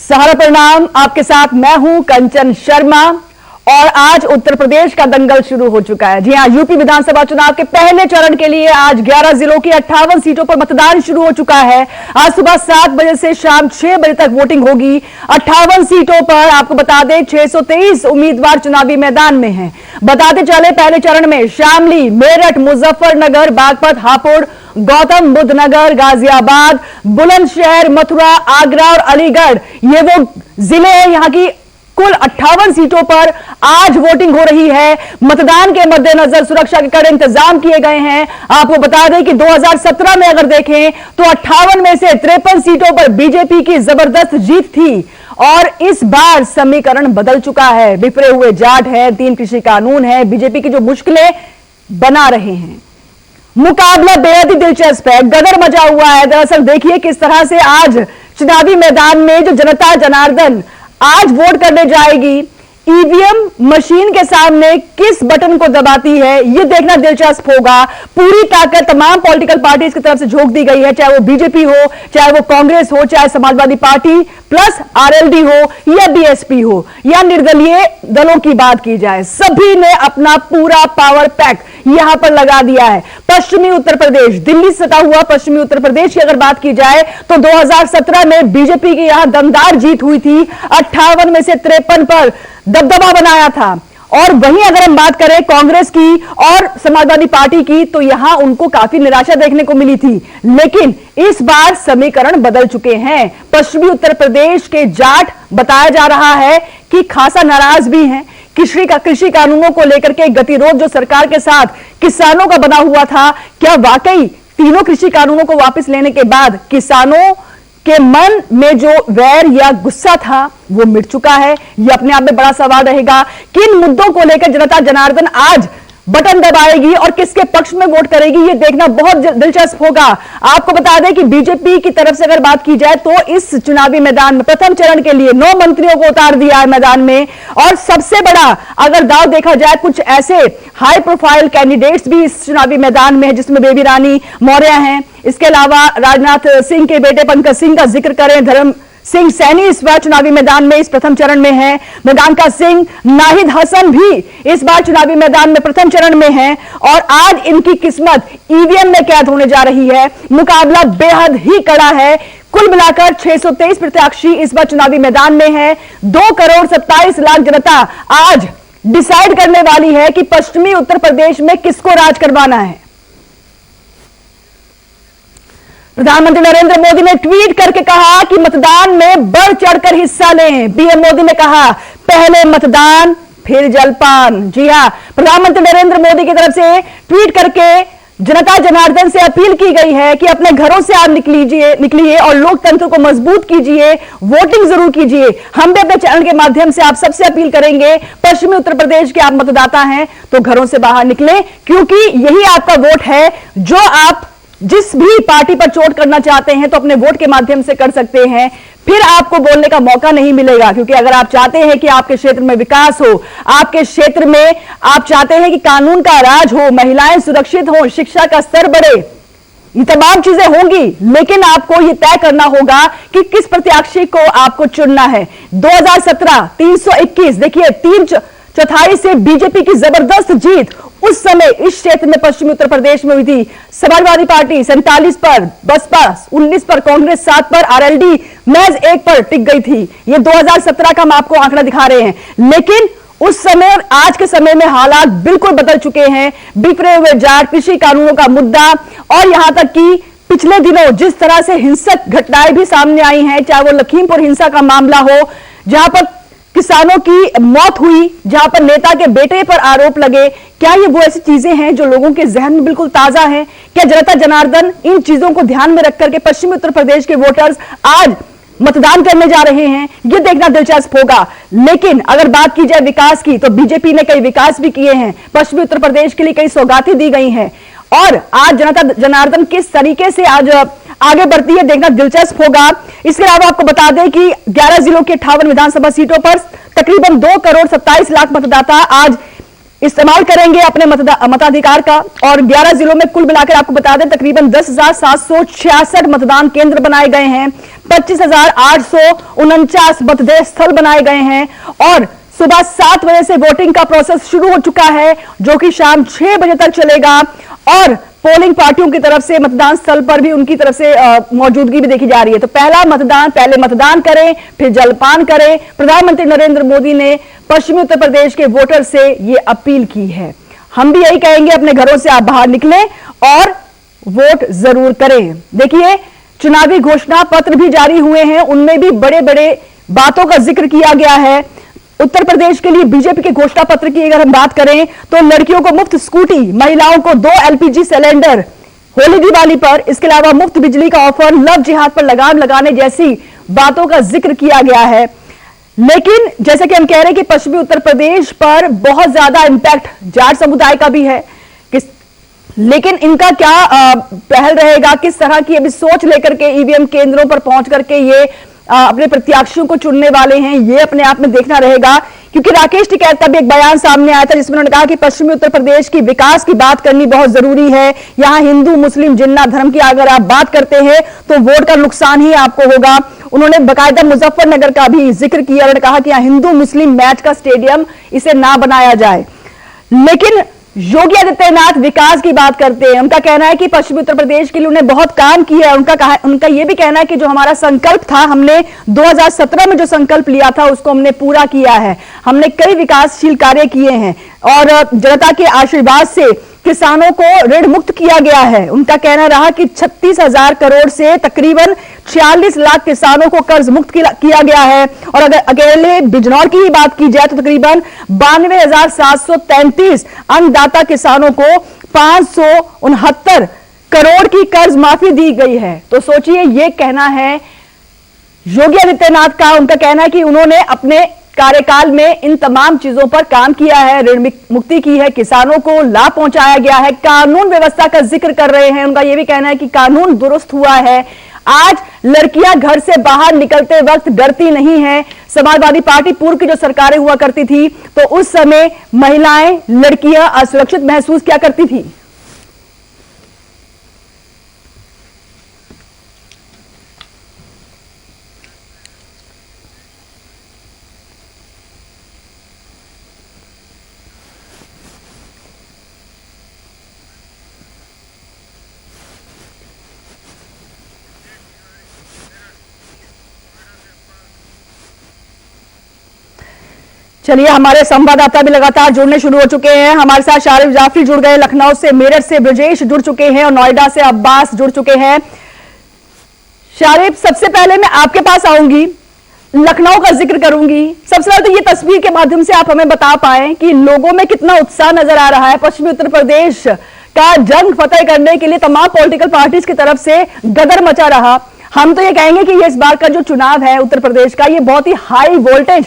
सहारा प्रणाम, आपके साथ मैं हूं कंचन शर्मा। और आज उत्तर प्रदेश का दंगल शुरू हो चुका है। जी हां, यूपी विधानसभा चुनाव के पहले चरण के लिए आज 11 जिलों की 58 सीटों पर मतदान शुरू हो चुका है। आज सुबह 7 बजे से शाम 6 बजे तक वोटिंग होगी। 58 सीटों पर आपको बता दें 623 उम्मीदवार चुनावी मैदान में हैं। बताते चले पहले चरण में शामली, मेरठ, मुजफ्फरनगर, बागपत, हापुड़, गौतम बुद्ध नगर, गाजियाबाद, बुलंदशहर, मथुरा, आगरा और अलीगढ़, ये वो जिले हैं। यहां की कुल 58 सीटों पर आज वोटिंग हो रही है। मतदान के मद्देनजर सुरक्षा के कड़े इंतजाम किए गए हैं। आपको बता दें कि 2017 में अगर देखें तो 58 में से 53 सीटों पर बीजेपी की जबरदस्त जीत थी। और इस बार समीकरण बदल चुका है। बिफरे हुए जाट है, 3 कृषि कानून है, बीजेपी की जो मुश्किलें बना रहे हैं। मुकाबला बेहद ही दिलचस्प है, गदर मचा हुआ है। दरअसल देखिए किस तरह से आज चुनावी मैदान में जो जनता जनार्दन आज वोट करने जाएगी, ईवीएम मशीन के सामने किस बटन को दबाती है, यह देखना दिलचस्प होगा। पूरी ताकत तमाम पॉलिटिकल पार्टीज की तरफ से झोंक दी गई है, चाहे वो बीजेपी हो, चाहे वो कांग्रेस हो, चाहे समाजवादी पार्टी प्लस आरएलडी हो या बीएसपी हो या निर्दलीय दलों की बात की जाए, सभी ने अपना पूरा पावर पैक यहां पर लगा दिया है। पश्चिमी उत्तर प्रदेश, दिल्ली से सटा हुआ पश्चिमी उत्तर प्रदेश की अगर बात की जाए तो 2017 में बीजेपी की यहां दमदार जीत हुई थी। 58 में से 53 पर दबदबा बनाया था। और वहीं अगर हम बात करें कांग्रेस की और समाजवादी पार्टी की, तो यहां उनको काफी निराशा देखने को मिली थी। लेकिन इस बार समीकरण बदल चुके हैं। पश्चिमी उत्तर प्रदेश के जाट बताया जा रहा है कि खासा नाराज भी हैं। कृषि कानूनों को लेकर के गतिरोध जो सरकार के साथ किसानों का बना हुआ था, क्या वाकई तीनों कृषि कानूनों को वापस लेने के बाद किसानों के मन में जो वैर या गुस्सा था वो मिट चुका है? यह अपने आप में बड़ा सवाल रहेगा। किन मुद्दों को लेकर जनता जनार्दन आज बटन दबाएगी और किसके पक्ष में वोट करेगी, यह देखना बहुत दिलचस्प होगा। आपको बता दें कि बीजेपी की तरफ से अगर बात की जाए तो इस चुनावी मैदान में प्रथम चरण के लिए 9 मंत्रियों को उतार दिया है मैदान में। और सबसे बड़ा अगर दाव देखा जाए, कुछ ऐसे हाई प्रोफाइल कैंडिडेट्स भी इस चुनावी मैदान में है, जिसमें बेबी रानी मौर्य हैं। इसके अलावा राजनाथ सिंह के बेटे पंकज सिंह का जिक्र करें, धर्म सिंह सैनी इस बार चुनावी मैदान में इस प्रथम चरण में है। मृगांका सिंह, नाहिद हसन भी इस बार चुनावी मैदान में प्रथम चरण में है। और आज इनकी किस्मत ईवीएम में कैद होने जा रही है। मुकाबला बेहद ही कड़ा है। कुल मिलाकर 623 प्रत्याशी इस बार चुनावी मैदान में है। 2 करोड़ 27 लाख जनता आज डिसाइड करने वाली है कि पश्चिमी उत्तर प्रदेश में किसको राज करवाना है। प्रधानमंत्री नरेंद्र मोदी ने ट्वीट करके कहा कि मतदान में बढ़ चढ़कर हिस्सा लें। पीएम मोदी ने कहा पहले मतदान फिर जलपान। जी हां, प्रधानमंत्री नरेंद्र मोदी की तरफ से ट्वीट करके जनता जनार्दन से अपील की गई है कि अपने घरों से आप निकलिए और लोकतंत्र को मजबूत कीजिए, वोटिंग जरूर कीजिए। हम भी अपने चैनल के माध्यम से आप सबसे अपील करेंगे, पश्चिमी उत्तर प्रदेश के आप मतदाता हैं तो घरों से बाहर निकलें, क्योंकि यही आपका वोट है। जो आप जिस भी पार्टी पर चोट करना चाहते हैं तो अपने वोट के माध्यम से कर सकते हैं। फिर आपको बोलने का मौका नहीं मिलेगा, क्योंकि अगर आप चाहते हैं कि आपके क्षेत्र में विकास हो, आपके क्षेत्र में आप चाहते हैं कि कानून का राज हो, महिलाएं सुरक्षित हो, शिक्षा का स्तर बढ़े, ये तमाम चीजें होंगी। लेकिन आपको ये तय करना होगा कि किस प्रत्याशी को आपको चुनना है। 2017 321, देखिए 3/4 से बीजेपी की जबरदस्त जीत उस समय इस क्षेत्र में पश्चिमी उत्तर प्रदेश में हुई थी। समाजवादी पार्टी 47 पर, बसपा 19 पर, कांग्रेस 7 पर, आरएलडी महज 1 पर टिक गई थी। ये 2017 का हम आपको आंकड़ा दिखा रहे हैं। लेकिन उस समय और आज के समय में हालात बिल्कुल बदल चुके हैं। बिखरे हुए जाट, कृषि कानूनों का मुद्दा और यहां तक कि पिछले दिनों जिस तरह से हिंसक घटनाएं भी सामने आई हैं, चाहे वो लखीमपुर हिंसा का मामला हो, जहां पर किसानों की मौत हुई, जहां पर नेता के बेटे पर आरोप लगे, क्या ये वो ऐसी चीजें हैं जो लोगों के जहन में बिल्कुल ताजा हैं? क्या जनता जनार्दन इन चीजों को ध्यान में रखकर के पश्चिमी उत्तर प्रदेश के वोटर्स आज मतदान करने जा रहे हैं? ये देखना दिलचस्प होगा। लेकिन अगर बात की जाए विकास की, तो बीजेपी ने कई विकास भी किए हैं। पश्चिमी उत्तर प्रदेश के लिए कई सौगातें दी गई हैं। और आज जनता जनार्दन किस तरीके से आज आगे बढ़ती है, देखना दिलचस्प होगा। इसके अलावा आपको बता दें कि 11 जिलों के 58 विधानसभा सीटों पर तकरीबन 2 करोड़ 27 लाख मतदाता आज इस्तेमाल करेंगे अपने मताधिकार का। और 11 जिलों में कुल मिलाकर आपको बता दें तकरीबन 10,766 मतदान केंद्र बनाए गए हैं, 25,849 मतदेय स्थल बनाए गए हैं और सुबह 7 बजे से वोटिंग का प्रोसेस शुरू हो चुका है, जो कि शाम 6 बजे तक चलेगा। और पोलिंग पार्टियों की तरफ से मतदान स्थल पर भी उनकी तरफ से मौजूदगी भी देखी जा रही है। तो पहले मतदान करें, फिर जलपान करें। प्रधानमंत्री नरेंद्र मोदी ने पश्चिमी उत्तर प्रदेश के वोटर से यह अपील की है। हम भी यही कहेंगे, अपने घरों से आप बाहर निकलें और वोट जरूर करें। देखिए, चुनावी घोषणा पत्र भी जारी हुए हैं, उनमें भी बड़े बड़े बातों का जिक्र किया गया है। उत्तर प्रदेश के लिए बीजेपी के घोषणा पत्र की अगर हम बात करें तो लड़कियों को मुफ्त स्कूटी, महिलाओं को 2 एलपीजी सिलेंडर होली दिवाली पर, इसके अलावा मुफ्त बिजली का ऑफर, लव जिहाद पर लगाम लगाने जैसी बातों का जिक्र किया गया है। लेकिन जैसे कि हम कह रहे हैं कि पश्चिमी उत्तर प्रदेश पर बहुत ज्यादा इंपैक्ट जाट समुदाय का भी है, लेकिन इनका क्या पहल रहेगा, किस तरह की अभी सोच लेकर के ईवीएम केंद्रों पर पहुंच करके ये अपने प्रत्याशियों को चुनने वाले हैं, ये अपने आप में देखना रहेगा। क्योंकि राकेश टिकैत का भी एक बयान सामने आया था जिसमें उन्होंने कहा कि पश्चिमी उत्तर प्रदेश की विकास की बात करनी बहुत जरूरी है। यहां हिंदू मुस्लिम जिन्ना धर्म की अगर आप बात करते हैं तो वोट का नुकसान ही आपको होगा। उन्होंने बाकायदा मुजफ्फरनगर का भी जिक्र किया, उन्होंने कहा कि यहां हिंदू मुस्लिम मैच का स्टेडियम इसे ना बनाया जाए। लेकिन योगी आदित्यनाथ विकास की बात करते हैं, उनका कहना है कि पश्चिमी उत्तर प्रदेश के लिए उन्हें बहुत काम किया है। उनका यह भी कहना है कि जो हमारा संकल्प था, हमने 2017 में जो संकल्प लिया था उसको हमने पूरा किया है। हमने कई विकासशील कार्य किए हैं और जनता के आशीर्वाद से किसानों को ऋण मुक्त किया गया है। उनका कहना रहा कि 36,000 करोड़ से तकरीबन 46 लाख किसानों को कर्ज मुक्त किया गया है। और अगर अकेले बिजनौर की ही बात की जाए तो तकरीबन 92,733 अन्नदाता किसानों को 569 करोड़ की कर्ज माफी दी गई है। तो सोचिए, ये कहना है योगी आदित्यनाथ का। उनका कहना है कि उन्होंने अपने कार्यकाल में इन तमाम चीजों पर काम किया है, ऋण मुक्ति की है, किसानों को लाभ पहुंचाया गया है, कानून व्यवस्था का जिक्र कर रहे हैं। उनका यह भी कहना है कि कानून दुरुस्त हुआ है। आज लड़कियां घर से बाहर निकलते वक्त डरती नहीं है। समाजवादी पार्टी पूर्व की जो सरकारें हुआ करती थी तो उस समय महिलाएं, लड़कियां असुरक्षित महसूस किया करती थी। चलिए, हमारे संवाददाता भी लगातार जुड़ने शुरू हो चुके हैं। हमारे साथ शारिफ जाफरी जुड़ गए लखनऊ से, मेरठ से ब्रजेश जुड़ चुके हैं और नोएडा से अब्बास जुड़ चुके हैं। शारिफ, सबसे पहले मैं आपके पास आऊंगी, लखनऊ का जिक्र करूंगी। सबसे पहले तो ये तस्वीर के माध्यम से आप हमें बता पाए कि लोगों में कितना उत्साह नजर आ रहा है। पश्चिमी उत्तर प्रदेश का जंग फतेह करने के लिए तमाम पॉलिटिकल पार्टीज की तरफ से गदर मचा रहा। हम तो ये कहेंगे कि ये इस बार का जो चुनाव है उत्तर प्रदेश का, ये बहुत ही हाई वोल्टेज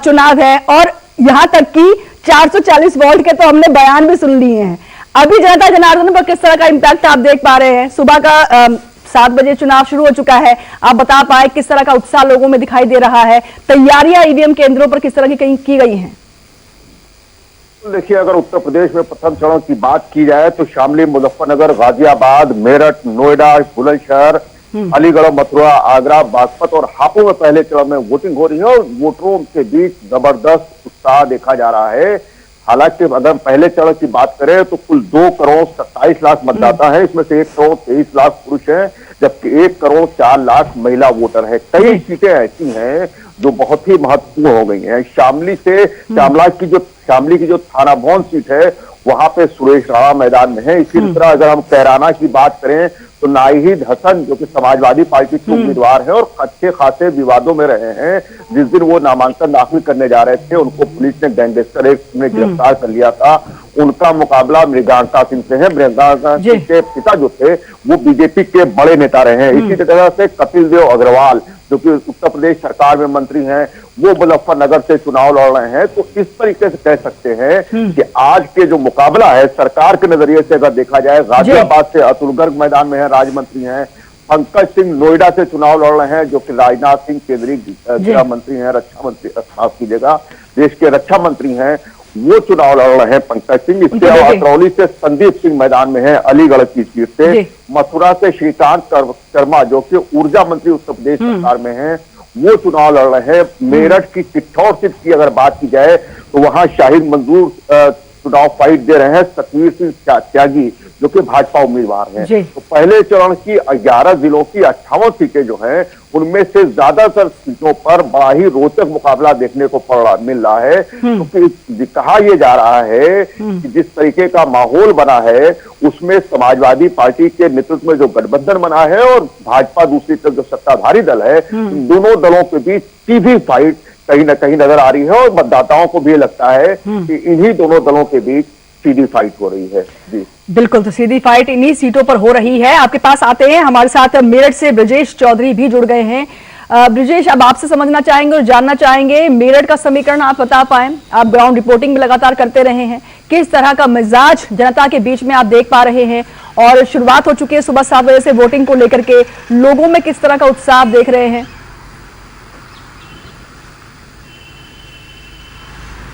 चुनाव है और यहां तक कि 440 वोल्ट के तो हमने बयान भी सुन लिए हैं। अभी जनता जनार्दन पर किस तरह का इंपैक्ट आप देख पा रहे हैं? सुबह का 7 बजे चुनाव शुरू हो चुका है, आप बता पाए किस तरह का उत्साह लोगों में दिखाई दे रहा है? तैयारियां ईवीएम केंद्रों पर किस तरह की गई हैं? देखिए, अगर उत्तर प्रदेश में प्रथम चरण की बात की जाए तो शामली, मुजफ्फरनगर, गाजियाबाद, मेरठ, नोएडा, बुलंदशहर, अलीगढ़, मथुरा, आगरा, बागपत और हापुड़ में पहले चरण में वोटिंग हो रही है और वोटरों के बीच जबरदस्त उत्साह देखा जा रहा है। हालांकि अगर पहले चरण की बात करें तो कुल 2 करोड़ 27 लाख मतदाता हैं, इसमें से 1 करोड़ 23 लाख पुरुष हैं, जबकि 1 करोड़ 4 लाख महिला वोटर है। कई सीटें ऐसी हैं जो बहुत ही महत्वपूर्ण हो गई हैं। शामली की जो थाना भवन सीट है वहां पे सुरेश राणा मैदान में है। इसी तरह अगर हम कैराना की बात करें तो नाहिद हसन जो कि समाजवादी पार्टी के उम्मीदवार हैं और अच्छे खासे विवादों में रहे हैं, जिस दिन वो नामांकन दाखिल करने जा रहे थे उनको पुलिस ने गैंगस्टर एक्ट में गिरफ्तार कर लिया था। उनका मुकाबला मृगांका सिंह से है। मृगांका सिंह के पिता जो थे वो बीजेपी के बड़े नेता रहे हैं। इसी तरह से कपिल देव अग्रवाल जो कि उत्तर प्रदेश सरकार में मंत्री हैं, वो मुजफ्फरनगर से चुनाव लड़ रहे हैं। तो इस तरीके से कह सकते हैं कि आज के जो मुकाबला है सरकार के नजरिए से अगर देखा जाए, गाजियाबाद से अतुल गर्ग मैदान में है, राज्य मंत्री हैं। पंकज सिंह नोएडा से चुनाव लड़ रहे हैं जो कि राजनाथ सिंह केंद्रीय गृह मंत्री हैं, रक्षा मंत्री, माफ कीजिएगा, देश के रक्षा मंत्री हैं। वो चुनाव लड़ रहे हैं पंकज सिंह। इसके अलावा अतरौली से संदीप सिंह मैदान में है अलीगढ़ की सीट से। मथुरा से श्रीकांत शर्मा जो कि ऊर्जा मंत्री उत्तर प्रदेश सरकार में है, वो चुनाव लड़ रहे हैं। मेरठ की चित्तौड़ सीट की अगर बात की जाए तो वहां शाहिद मंजूर चुनाव फाइट दे रहे हैं सतवीर सिंह त्यागी जो कि भाजपा उम्मीदवार हैं। तो पहले चरण की 11 जिलों की 58 सीटें जो हैं उनमें से ज्यादातर सीटों पर बड़ा ही रोचक मुकाबला देखने को मिल रहा है, क्योंकि कहा यह जा रहा है कि जिस तरीके का माहौल बना है उसमें समाजवादी पार्टी के नेतृत्व में जो गठबंधन बना है और भाजपा दूसरी तरफ जो सत्ताधारी दल है, इन दोनों दलों के बीच सीधी फाइट कहीं ना कहीं नजर आ रही है और मतदाताओं को भी लगता है कि इन्हीं दोनों दलों के बीच सीधी फाइट हो रही है। जी बिल्कुल, तो सीधी फाइट इन्हीं सीटों पर हो रही है। आपके पास आते हैं, हमारे साथ मेरठ से ब्रजेश चौधरी भी जुड़ गए हैं। ब्रजेश, अब आपसे समझना चाहेंगे और जानना चाहेंगे मेरठ का समीकरण आप बता पाए। आप ग्राउंड रिपोर्टिंग भी लगातार करते रहे हैं, किस तरह का मिजाज जनता के बीच में आप देख पा रहे हैं और शुरुआत हो चुकी है सुबह 7 बजे से वोटिंग को लेकर के, लोगों में किस तरह का उत्साह आप देख रहे हैं?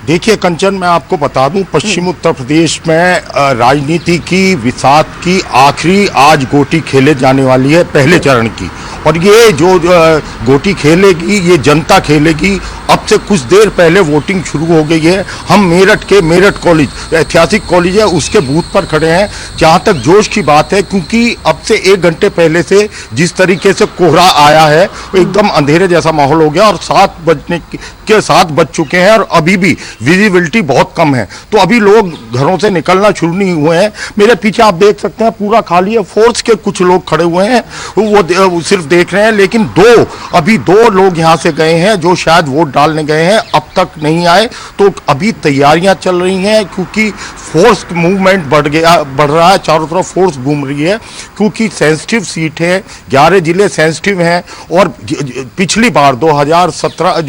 देखिए कंचन, मैं आपको बता दूं, पश्चिम उत्तर प्रदेश में राजनीति की विसात की आखिरी आज गोटी खेले जाने वाली है पहले चरण की। और ये जो गोटी खेलेगी ये जनता खेलेगी। अब से कुछ देर पहले वोटिंग शुरू हो गई है। हम मेरठ के मेरठ कॉलेज, ऐतिहासिक कॉलेज है, उसके बूथ पर खड़े हैं। जहां तक जोश की बात है, क्योंकि अब से 1 घंटे पहले से जिस तरीके से कोहरा आया है वो एकदम अंधेरे जैसा माहौल हो गया और 7 बज चुके हैं और अभी भी विजिबिलिटी बहुत कम है। तो अभी लोग घरों से निकलना शुरू नहीं हुए हैं। मेरे पीछे आप देख सकते हैं पूरा खाली है। फोर्स के कुछ लोग खड़े हुए हैं, वो सिर्फ देख रहे हैं। लेकिन अभी दो लोग यहां से गए हैं जो शायद वोट डालने गए हैं, अब तक नहीं आए। तो अभी तैयारियां चल रही हैं, क्योंकि फोर्स मूवमेंट बढ़ रहा है, चारों तरफ फोर्स घूम रही है, क्योंकि सेंसिटिव सीट है, 11 जिले सेंसिटिव हैं। और पिछली बार 2017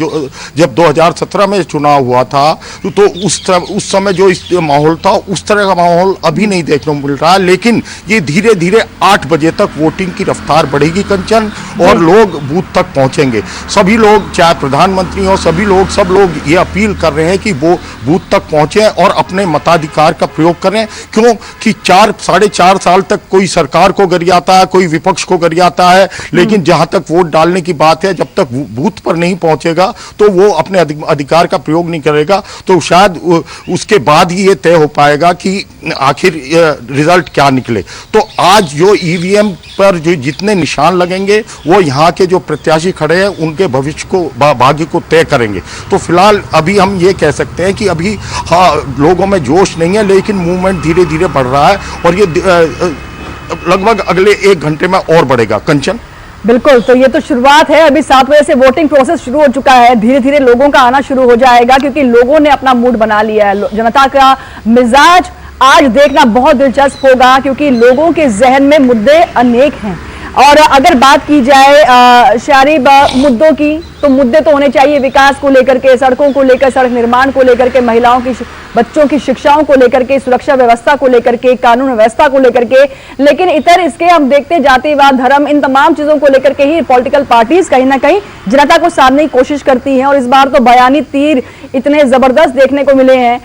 जब 2017 में चुनाव हुआ था तो उस समय जो माहौल था उस तरह का माहौल अभी नहीं देखने को मिल रहा है। लेकिन ये धीरे धीरे 8 बजे तक वोटिंग की रफ्तार बढ़ेगी कंचन, और लोग बूथ तक पहुंचेंगे। सभी लोग, चाहे प्रधानमंत्री हो, सब लोग ये अपील कर रहे हैं कि वो बूथ तक पहुंचे और अपने मताधिकार का प्रयोग करें। क्यों कि 4-4.5 साल तक कोई सरकार को गरियाता है, कोई विपक्ष को गरियाता है, लेकिन जहां तक वोट डालने की बात है, जब तक बूथ पर नहीं पहुंचेगा तो वो अपने अधिकार का प्रयोग नहीं करेगा। तो शायद उसके बाद ही ये तय हो पाएगा कि आखिर रिजल्ट क्या निकले। तो आज जो ईवीएम पर जो जितने निशान लगेंगे वो यहाँ के जो प्रत्याशी खड़े हैं उनके भविष्य को, भाग्य को तय करेंगे। तो फिलहाल अभी हम ये कह सकते हैं कि अभी लोगों में जोश नहीं है, लेकिन मूवमेंट धीरे धीरे बढ़ रहा है और ये लगभग अगले 1 घंटे में और बढ़ेगा कंचन। बिल्कुल, तो ये तो शुरुआत है। अभी 7 बजे से वोटिंग प्रोसेस शुरू हो चुका है, धीरे धीरे लोगों का आना शुरू हो जाएगा, क्योंकि लोगों ने अपना मूड बना लिया है। जनता का मिजाज आज देखना बहुत दिलचस्प होगा, क्योंकि लोगों के जहन में मुद्दे अनेक हैं। और अगर बात की जाए शारीब मुद्दों की, तो मुद्दे तो होने चाहिए विकास को लेकर के, सड़कों को लेकर, सड़क निर्माण को लेकर के, महिलाओं की, बच्चों की शिक्षाओं को लेकर के, सुरक्षा व्यवस्था को लेकर के, कानून व्यवस्था को लेकर के। लेकिन इतर इसके हम देखते जातिवाद, धर्म, इन तमाम चीजों को लेकर के ही पॉलिटिकल पार्टीज कहीं ना कहीं जनता को साधने की कोशिश करती हैं। और इस बार तो बयानी तीर इतने जबरदस्त देखने को मिले हैं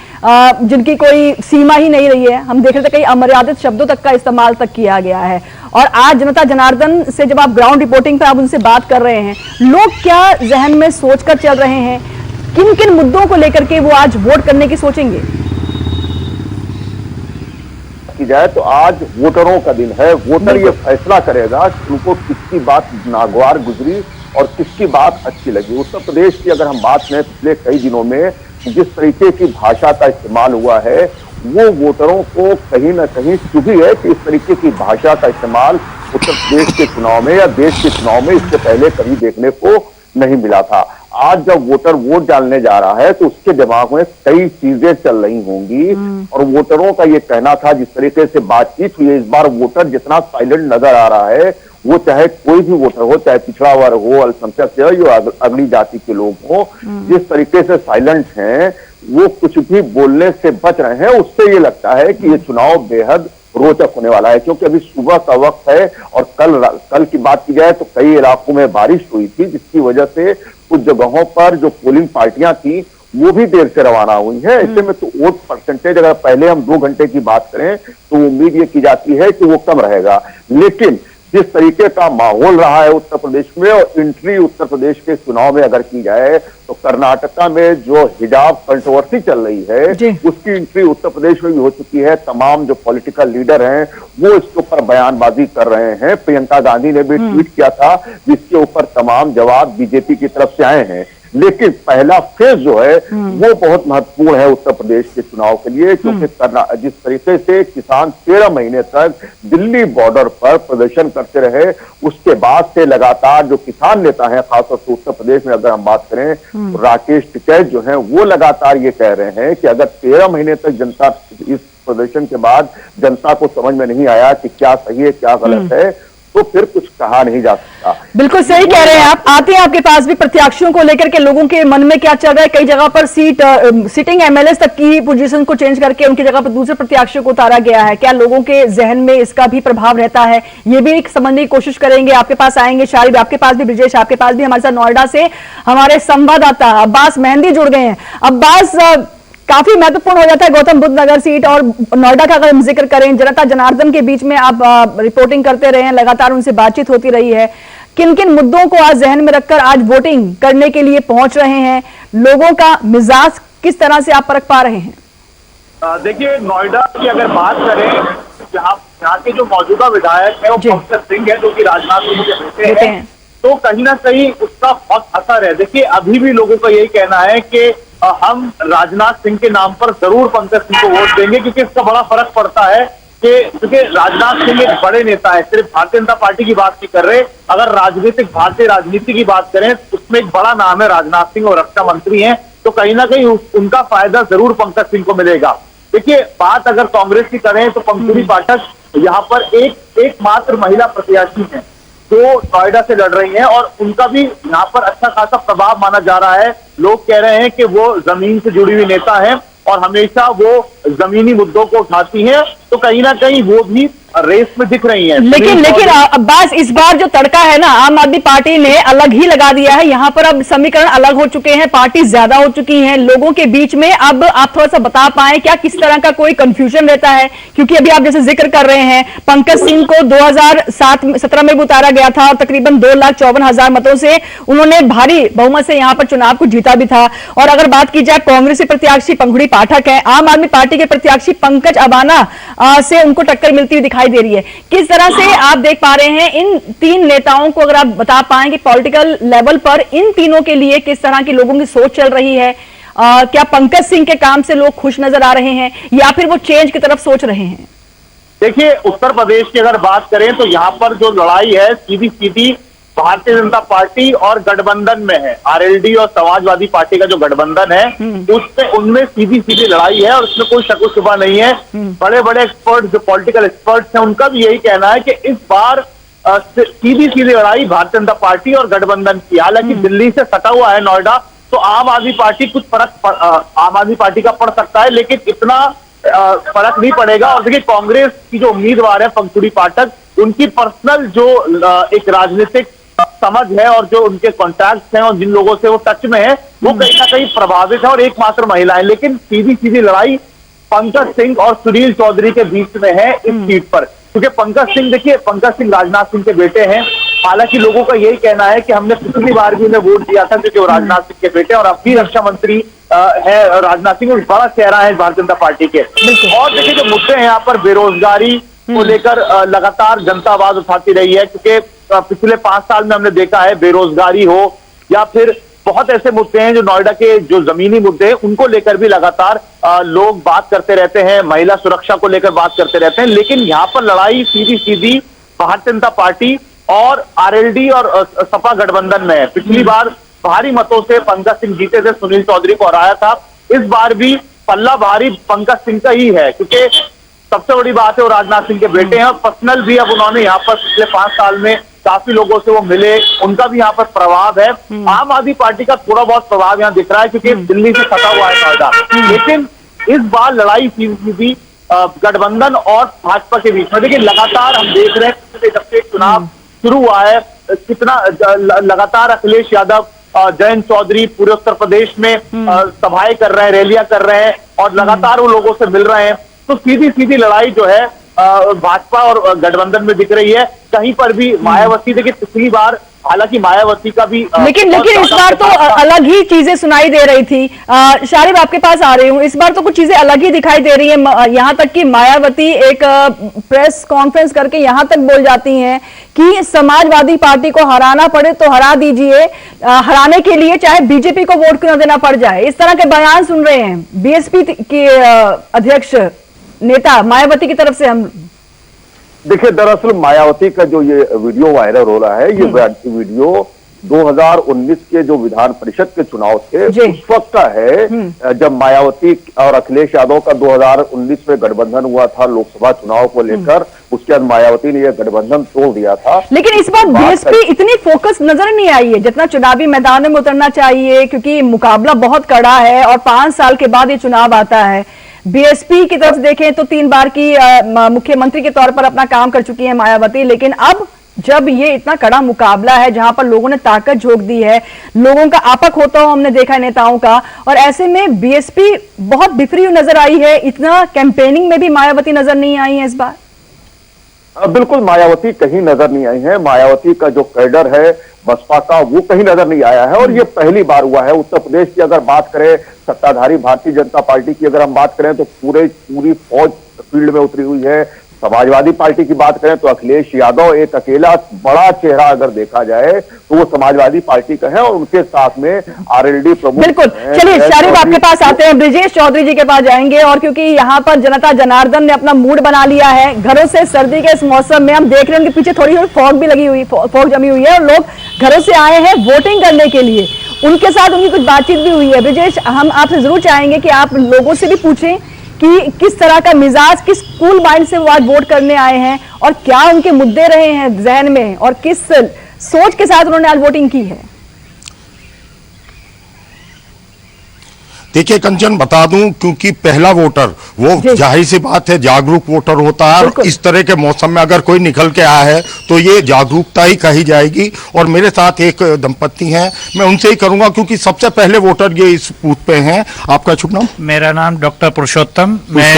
जिनकी कोई सीमा ही नहीं रही है। हम देख रहे थे कई अमर्यादित शब्दों तक का इस्तेमाल तक किया गया है। और आज जनता जनार्दन से जब आप ग्राउंड रिपोर्टिंग पर आप उनसे बात कर रहे हैं, लोग क्या जहन में सोचकर चल रहे हैं, किन किन मुद्दों को लेकर के वो आज वोट करने की सोचेंगे? की जाए तो आज वोटरों का दिन है। वोटर ये फैसला करेगा कि उनको किसकी बात नागवार गुजरी और किसकी बात अच्छी लगी। उत्तर प्रदेश की अगर हम बात करें पिछले कई दिनों में जिस तरीके की भाषा का इस्तेमाल हुआ है, वो वोटरों को कहीं ना कहीं चुभी है कि इस तरीके की भाषा का इस्तेमाल उत्तर प्रदेश के चुनाव में या देश के चुनाव में इससे पहले कभी देखने को नहीं मिला था। आज जब वोटर वोट डालने जा रहा है तो उसके दिमाग में कई चीजें चल रही होंगी और वोटरों का ये कहना था, जिस तरीके से बातचीत हुई है, इस बार वोटर जितना साइलेंट नजर आ रहा है, वो चाहे कोई भी वोटर हो, चाहे पिछड़ा वर्ग हो, अल्पसंख्यक हो या अगली जाति के लोग हो, जिस तरीके से साइलेंट हैं, वो कुछ भी बोलने से बच रहे हैं। उससे ये लगता है कि ये चुनाव बेहद रोचक होने वाला है, क्योंकि अभी सुबह का वक्त है और कल की बात की जाए तो कई इलाकों में बारिश हुई थी, जिसकी वजह से कुछ जगहों पर जो पोलिंग पार्टियां थी वो भी देर से रवाना हुई है। ऐसे में तो वोट परसेंटेज अगर पहले हम 2 घंटे की बात करें तो उम्मीद ये की जाती है कि वो कम रहेगा, लेकिन जिस तरीके का माहौल रहा है उत्तर प्रदेश में और एंट्री उत्तर प्रदेश के चुनाव में अगर की जाए तो कर्नाटका में जो हिजाब कंट्रोवर्सी चल रही है उसकी एंट्री उत्तर प्रदेश में भी हो चुकी है। तमाम जो पॉलिटिकल लीडर हैं वो इसके ऊपर बयानबाजी कर रहे हैं। प्रियंका गांधी ने भी ट्वीट किया था जिसके ऊपर तमाम जवाब बीजेपी की तरफ से आए हैं। लेकिन पहला फेज जो है वो बहुत महत्वपूर्ण है उत्तर प्रदेश के चुनाव के लिए, क्योंकि जिस तरीके से किसान 13 महीने तक दिल्ली बॉर्डर पर प्रदर्शन करते रहे, उसके बाद से लगातार जो किसान नेता हैं खासतौर से उत्तर प्रदेश में अगर हम बात करें तो राकेश टिकैत जो है वो लगातार ये कह रहे हैं कि अगर 13 महीने तक जनता इस प्रदर्शन के बाद जनता को समझ में नहीं आया कि क्या सही है क्या गलत है तो फिर कुछ कहा नहीं जा सकता। बिल्कुल सही कह रहे हैं आप। आते हैं आपके पास भी प्रत्याशियों को लेकर के लोगों के मन में क्या चल रहा है। कई जगह पर सिटिंग एमएलए तक की पोजीशन को चेंज करके उनकी जगह पर दूसरे प्रत्याशियों को उतारा गया है। क्या लोगों के जहन में इसका भी प्रभाव रहता है, ये भी समझने की कोशिश करेंगे। आपके पास आएंगे शाहिद, आपके पास भी ब्रिजेश, आपके पास भी हमारे साथ नोएडा से हमारे संवाददाता अब्बास मेहंदी जुड़ गए हैं। अब्बास, काफी महत्वपूर्ण हो जाता है गौतम बुद्ध नगर सीट और नोएडा का अगर हम जिक्र करें, जनता जनार्दन के बीच में आप रिपोर्टिंग करते रहे हैं, लगातार उनसे बातचीत होती रही है। किन किन मुद्दों को आज जहन में रखकर आज वोटिंग करने के लिए पहुंच रहे हैं, लोगों का मिजाज किस तरह से आप परख पा रहे हैं? देखिए, नोएडा की अगर बात करें, यहाँ के जो मौजूदा विधायक है वो पंकज सिंह है जो कि राजनाथ सिंह के बेटे हैं, तो कहीं ना कहीं उसका बहुत असर है। देखिए, अभी भी लोगों का यही कहना है कि हम राजनाथ सिंह के नाम पर जरूर पंकज सिंह को वोट देंगे, क्योंकि इसका बड़ा फर्क पड़ता है कि क्योंकि राजनाथ सिंह एक बड़े नेता है। सिर्फ भारतीय जनता पार्टी की बात नहीं कर रहे, अगर भारतीय राजनीति की बात करें उसमें एक बड़ा नाम है राजनाथ सिंह और रक्षा मंत्री हैं, तो कहीं ना कहीं उनका फायदा जरूर पंकज सिंह को मिलेगा। देखिए, बात अगर कांग्रेस की करें तो पंकुड़ी पाठक यहाँ पर एकमात्र महिला प्रत्याशी है जो नोएडा से लड़ रही हैं और उनका भी यहाँ पर अच्छा खासा प्रभाव माना जा रहा है। लोग कह रहे हैं कि वो जमीन से जुड़ी हुई नेता है और हमेशा वो जमीनी मुद्दों को उठाती हैं, तो कहीं ना कहीं वो भी रेस में दिख रही हैं। लेकिन अब्बास, इस बार जो तड़का है ना, आम आदमी पार्टी ने अलग ही लगा दिया है। यहाँ पर अब समीकरण अलग हो चुके हैं, पार्टी ज्यादा हो चुकी है लोगों के बीच में। अब आप थोड़ा सा बता पाए क्या किस तरह का कोई कंफ्यूजन रहता है? क्योंकि अभी आप जैसे जिक्र कर रहे हैं, पंकज सिंह को 2017 में भी उतारा गया था और तकरीबन 2,54,000 मतों से उन्होंने भारी बहुमत से यहाँ पर चुनाव को जीता भी था। और अगर बात की जाए कांग्रेसी प्रत्याशी पंकुड़ी पाठक है, आम आदमी पार्टी के प्रत्याशी पंकज अबाना से उनको टक्कर मिलती हुई दिखाई दे रही है। किस तरह से आप देख पा रहे हैं इन तीन नेताओं को? अगर आप बता पाएं कि पॉलिटिकल लेवल पर इन तीनों के लिए किस तरह की लोगों की सोच चल रही है? क्या पंकज सिंह के काम से लोग खुश नजर आ रहे हैं या फिर वो चेंज की तरफ सोच रहे हैं? देखिए, उत्तर प्रदेश की अगर बात करें तो यहाँ पर जो लड़ाई है सीधी सीधी भारतीय जनता पार्टी और गठबंधन में है। आरएलडी और समाजवादी पार्टी का जो गठबंधन है उसमें उनमें सीधी सीधी लड़ाई है और उसमें कोई शक शुबा नहीं है। बड़े बड़े एक्सपर्ट जो पॉलिटिकल एक्सपर्ट्स हैं उनका भी यही कहना है कि इस बार सीधी सीधी लड़ाई भारतीय जनता पार्टी और गठबंधन की। हालांकि दिल्ली से सटा हुआ है नोएडा, तो आम आदमी पार्टी कुछ फर्क आम आदमी पार्टी का पड़ सकता है, लेकिन इतना फर्क नहीं पड़ेगा। और देखिए, कांग्रेस की जो उम्मीदवार है पंकुड़ी पाठक, उनकी पर्सनल जो एक राजनीतिक समझ है और जो उनके कॉन्टैक्ट हैं और जिन लोगों से वो टच में है वो कहीं ना कहीं प्रभावित है और एकमात्र महिला है। लेकिन सीधी सीधी लड़ाई पंकज सिंह और सुनील चौधरी के बीच में है इस सीट पर, क्योंकि पंकज सिंह, देखिए पंकज सिंह राजनाथ सिंह के बेटे हैं। हालांकि लोगों का यही कहना है कि हमने पिछली बार भी उन्हें वोट दिया था क्योंकि वो राजनाथ सिंह के बेटे और अब भी रक्षा मंत्री है राजनाथ सिंह, बड़ा चेहरा है भारतीय जनता पार्टी के। और देखिए, जो मुद्दे हैं यहाँ पर बेरोजगारी को लेकर लगातार जनता आवाज उठाती रही है, क्योंकि पिछले 5 साल में हमने देखा है बेरोजगारी हो या फिर बहुत ऐसे मुद्दे हैं जो नोएडा के जो जमीनी मुद्दे हैं उनको लेकर भी लगातार लोग बात करते रहते हैं, महिला सुरक्षा को लेकर बात करते रहते हैं। लेकिन यहाँ पर लड़ाई सीधी सीधी भारतीय जनता पार्टी और आरएलडी और सपा गठबंधन में है। पिछली बार भारी मतों से पंकज सिंह जीते थे, सुनील चौधरी को हराया था। इस बार भी पल्ला भारी पंकज सिंह का ही है, क्योंकि सबसे बड़ी बात है वो राजनाथ सिंह के बेटे हैं और पर्सनल भी अब उन्होंने यहाँ पर पिछले 5 साल में काफी लोगों से वो मिले, उनका भी यहाँ पर प्रभाव है। आम आदमी पार्टी का थोड़ा बहुत प्रभाव यहाँ दिख रहा है क्योंकि दिल्ली से सटा हुआ है नोएडा। लेकिन इस बार लड़ाई सीधी गठबंधन और भाजपा के बीच में। देखिए, लगातार हम देख रहे हैं जब से चुनाव शुरू हुआ है कितना लगातार अखिलेश यादव जयंत चौधरी पूरे उत्तर प्रदेश में सभाएं कर रहे हैं, रैलियां कर रहे हैं और लगातार वो लोगों से मिल रहे हैं। तो सीधी सीधी लड़ाई जो है भाजपा और गठबंधन में दिख रही है। कहीं पर भी मायावती, देखिए पिछली बार हालांकि मायावती का भी लेकिन इस बार तो अलग ही चीजें सुनाई दे रही थी। शारिब आपके पास आ रही हूँ, इस बार तो कुछ चीजें अलग ही दिखाई दे रही है। यहाँ तक कि मायावती एक प्रेस कॉन्फ्रेंस करके यहाँ तक बोल जाती हैं कि समाजवादी पार्टी को हराना पड़े तो हरा दीजिए, हराने के लिए चाहे बीजेपी को वोट क्यों न देना पड़ जाए। इस तरह के बयान सुन रहे हैं बीएसपी के अध्यक्ष नेता मायावती की तरफ से हम। देखिए, दरअसल मायावती का जो ये वीडियो वायरल हो रहा है, ये वीडियो 2019 के जो विधान परिषद के चुनाव थे उस वक्त का है, जब मायावती और अखिलेश यादव का 2019 में गठबंधन हुआ था लोकसभा चुनाव को लेकर। उसके बाद मायावती ने यह गठबंधन तोड़ दिया था। लेकिन इस बार बीएसपी इतनी फोकस नजर नहीं आई है जितना चुनावी मैदान में उतरना चाहिए, क्योंकि मुकाबला बहुत कड़ा है और 5 साल के बाद ये चुनाव आता है। बीएसपी की तरफ देखें तो 3 बार की मुख्यमंत्री के तौर पर अपना काम कर चुकी है मायावती, लेकिन अब जब ये इतना कड़ा मुकाबला है जहां पर लोगों ने ताकत झोंक दी है, लोगों का आपक होता हुआ हमने देखा है नेताओं का, और ऐसे में बीएसपी बहुत बिखरी हुई नजर आई है। इतना कैंपेनिंग में भी मायावती नजर नहीं आई है इस बार। बिल्कुल मायावती कहीं नजर नहीं आई है। मायावती का जो कैडर है बसपा का, वो कहीं नजर नहीं आया है और ये पहली बार हुआ है। उत्तर प्रदेश की अगर बात करें, सत्ताधारी भारतीय जनता पार्टी की अगर हम बात करें तो पूरी फौज फील्ड में उतरी हुई है। समाजवादी पार्टी की बात करें तो अखिलेश यादव एक अकेला बड़ा चेहरा अगर देखा जाए तो वो समाजवादी पार्टी का है और उनके साथ में आरएलडी प्रमुख। बिल्कुल, चलिए शारिब आपके पास आते हैं, ब्रिजेश चौधरी जी के पास जाएंगे। और क्योंकि यहाँ पर जनता जनार्दन ने अपना मूड बना लिया है, घरों से सर्दी के इस मौसम में हम देख रहे हैं उनके पीछे थोड़ी फॉग भी लगी हुई, फॉग जमी हुई है और लोग घरों से आए हैं वोटिंग करने के लिए। उनके साथ उनकी कुछ बातचीत भी हुई है। ब्रिजेश, हम आपसे जरूर चाहेंगे कि आप लोगों से भी पूछें कि किस तरह का मिजाज, किस कूल माइंड से वो आज वोट करने आए हैं और क्या उनके मुद्दे रहे हैं जहन में और किस सोच के साथ उन्होंने आज वोटिंग की है। देखिए कंचन, बता दूं, क्योंकि पहला वोटर वो जाहिर सी बात है जागरूक वोटर होता है और इस तरह के मौसम में अगर कोई निकल के आया है तो ये जागरूकता ही कही जाएगी। और मेरे साथ एक दंपत्ति हैं, मैं उनसे ही करूंगा क्योंकि सबसे पहले वोटर ये इस बूथ पे हैं। आपका शुभ नाम? मेरा नाम डॉक्टर पुरुषोत्तम, मैं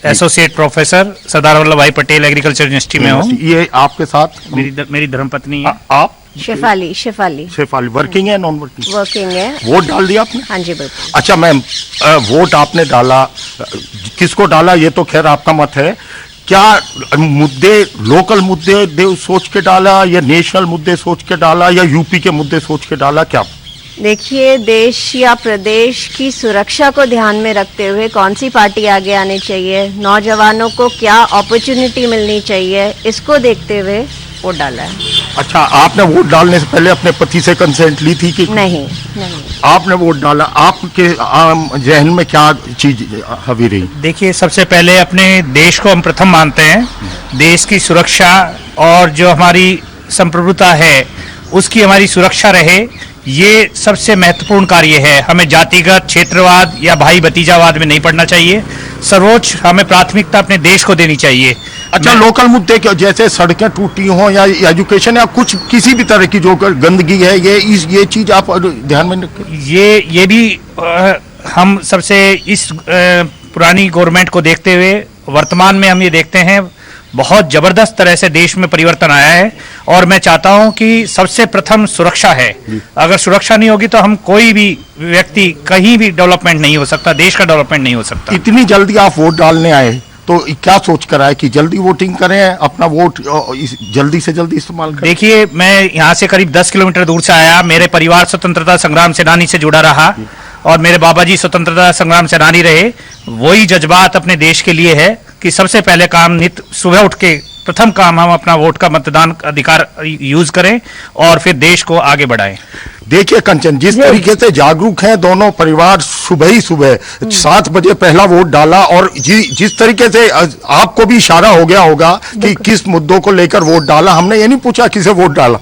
एसोसिएट प्रोफेसर सरदार वल्लभ भाई पटेल एग्रीकल्चर यूनिवर्सिटी में हूँ। ये आपके साथ मेरी धर्मपत्नी है। आप? शेफाली वर्किंग है नॉन वर्किंग? वर्किंग है। वोट डाल दिया आपने? हाँ जी बिल्कुल। अच्छा मैम, वोट आपने डाला, किसको डाला ये तो खैर आपका मत है। क्या मुद्दे, लोकल मुद्दे सोच के डाला या नेशनल मुद्दे सोच के डाला या यूपी के मुद्दे सोच के डाला? क्या देखिए, देश या प्रदेश की सुरक्षा को ध्यान में रखते हुए कौन सी पार्टी आगे आनी चाहिए, नौजवानों को क्या अपॉर्चुनिटी मिलनी चाहिए, इसको देखते हुए वोट डाला है। अच्छा, आपने वोट डालने से पहले अपने पति से कंसेंट ली थी कि नहीं? आपने वोट डाला, आपके जहन में क्या चीज हावी रही? देखिए, सबसे पहले अपने देश को हम प्रथम मानते हैं। देश की सुरक्षा और जो हमारी संप्रभुता है उसकी हमारी सुरक्षा रहे, ये सबसे महत्वपूर्ण कार्य है। हमें जातिगत, क्षेत्रवाद या भाई भतीजावाद में नहीं पड़ना चाहिए। सर्वोच्च हमें प्राथमिकता अपने देश को देनी चाहिए। अच्छा, लोकल मुद्दे क्या, जैसे सड़कें टूटी हो या एजुकेशन या कुछ किसी भी तरह की जो गंदगी है, ये चीज आप ध्यान में रखें। ये भी हम सबसे इस पुरानी गवर्नमेंट को देखते हुए वर्तमान में हम ये देखते हैं बहुत जबरदस्त तरह से देश में परिवर्तन आया है और मैं चाहता हूं कि सबसे प्रथम सुरक्षा है। अगर सुरक्षा नहीं होगी तो हम कोई भी व्यक्ति कहीं भी डेवलपमेंट नहीं हो सकता, देश का डेवलपमेंट नहीं हो सकता। इतनी जल्दी आप वोट डालने आए तो क्या सोच कर आए कि जल्दी वोटिंग करें, अपना वोट जल्दी से जल्दी इस्तेमाल करें? देखिए, मैं यहाँ से करीब 10 किलोमीटर दूर से आया। मेरे परिवार स्वतंत्रता संग्राम सेनानी से जुड़ा रहा और मेरे बाबा जी स्वतंत्रता संग्राम सेनानी रहे। वही जज्बात अपने देश के लिए है कि सबसे पहले काम नित्य सुबह उठ के प्रथम काम हम अपना वोट का मतदान अधिकार यूज करें और फिर देश को आगे बढ़ाएं। देखिए कंचन, जिस तरीके से जागरूक हैं दोनों परिवार, सुबह ही सुबह 7 बजे पहला वोट डाला और जिस तरीके से आपको भी इशारा हो गया होगा कि किस मुद्दों को लेकर वोट डाला। हमने ये नहीं पूछा किसे वोट डाला,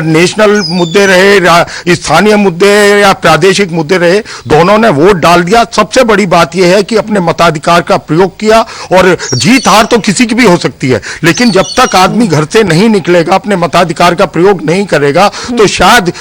नेशनल मुद्दे रहे, स्थानीय मुद्दे या प्रादेशिक मुद्दे रहे, दोनों ने वोट डाल दिया। सबसे बड़ी बात यह है कि अपने मताधिकार का प्रयोग किया और जीत हार तो किसी की भी हो सकती है, लेकिन जब तक आदमी घर से नहीं निकलेगा, अपने मताधिकार का प्रयोग नहीं करेगा तो शायद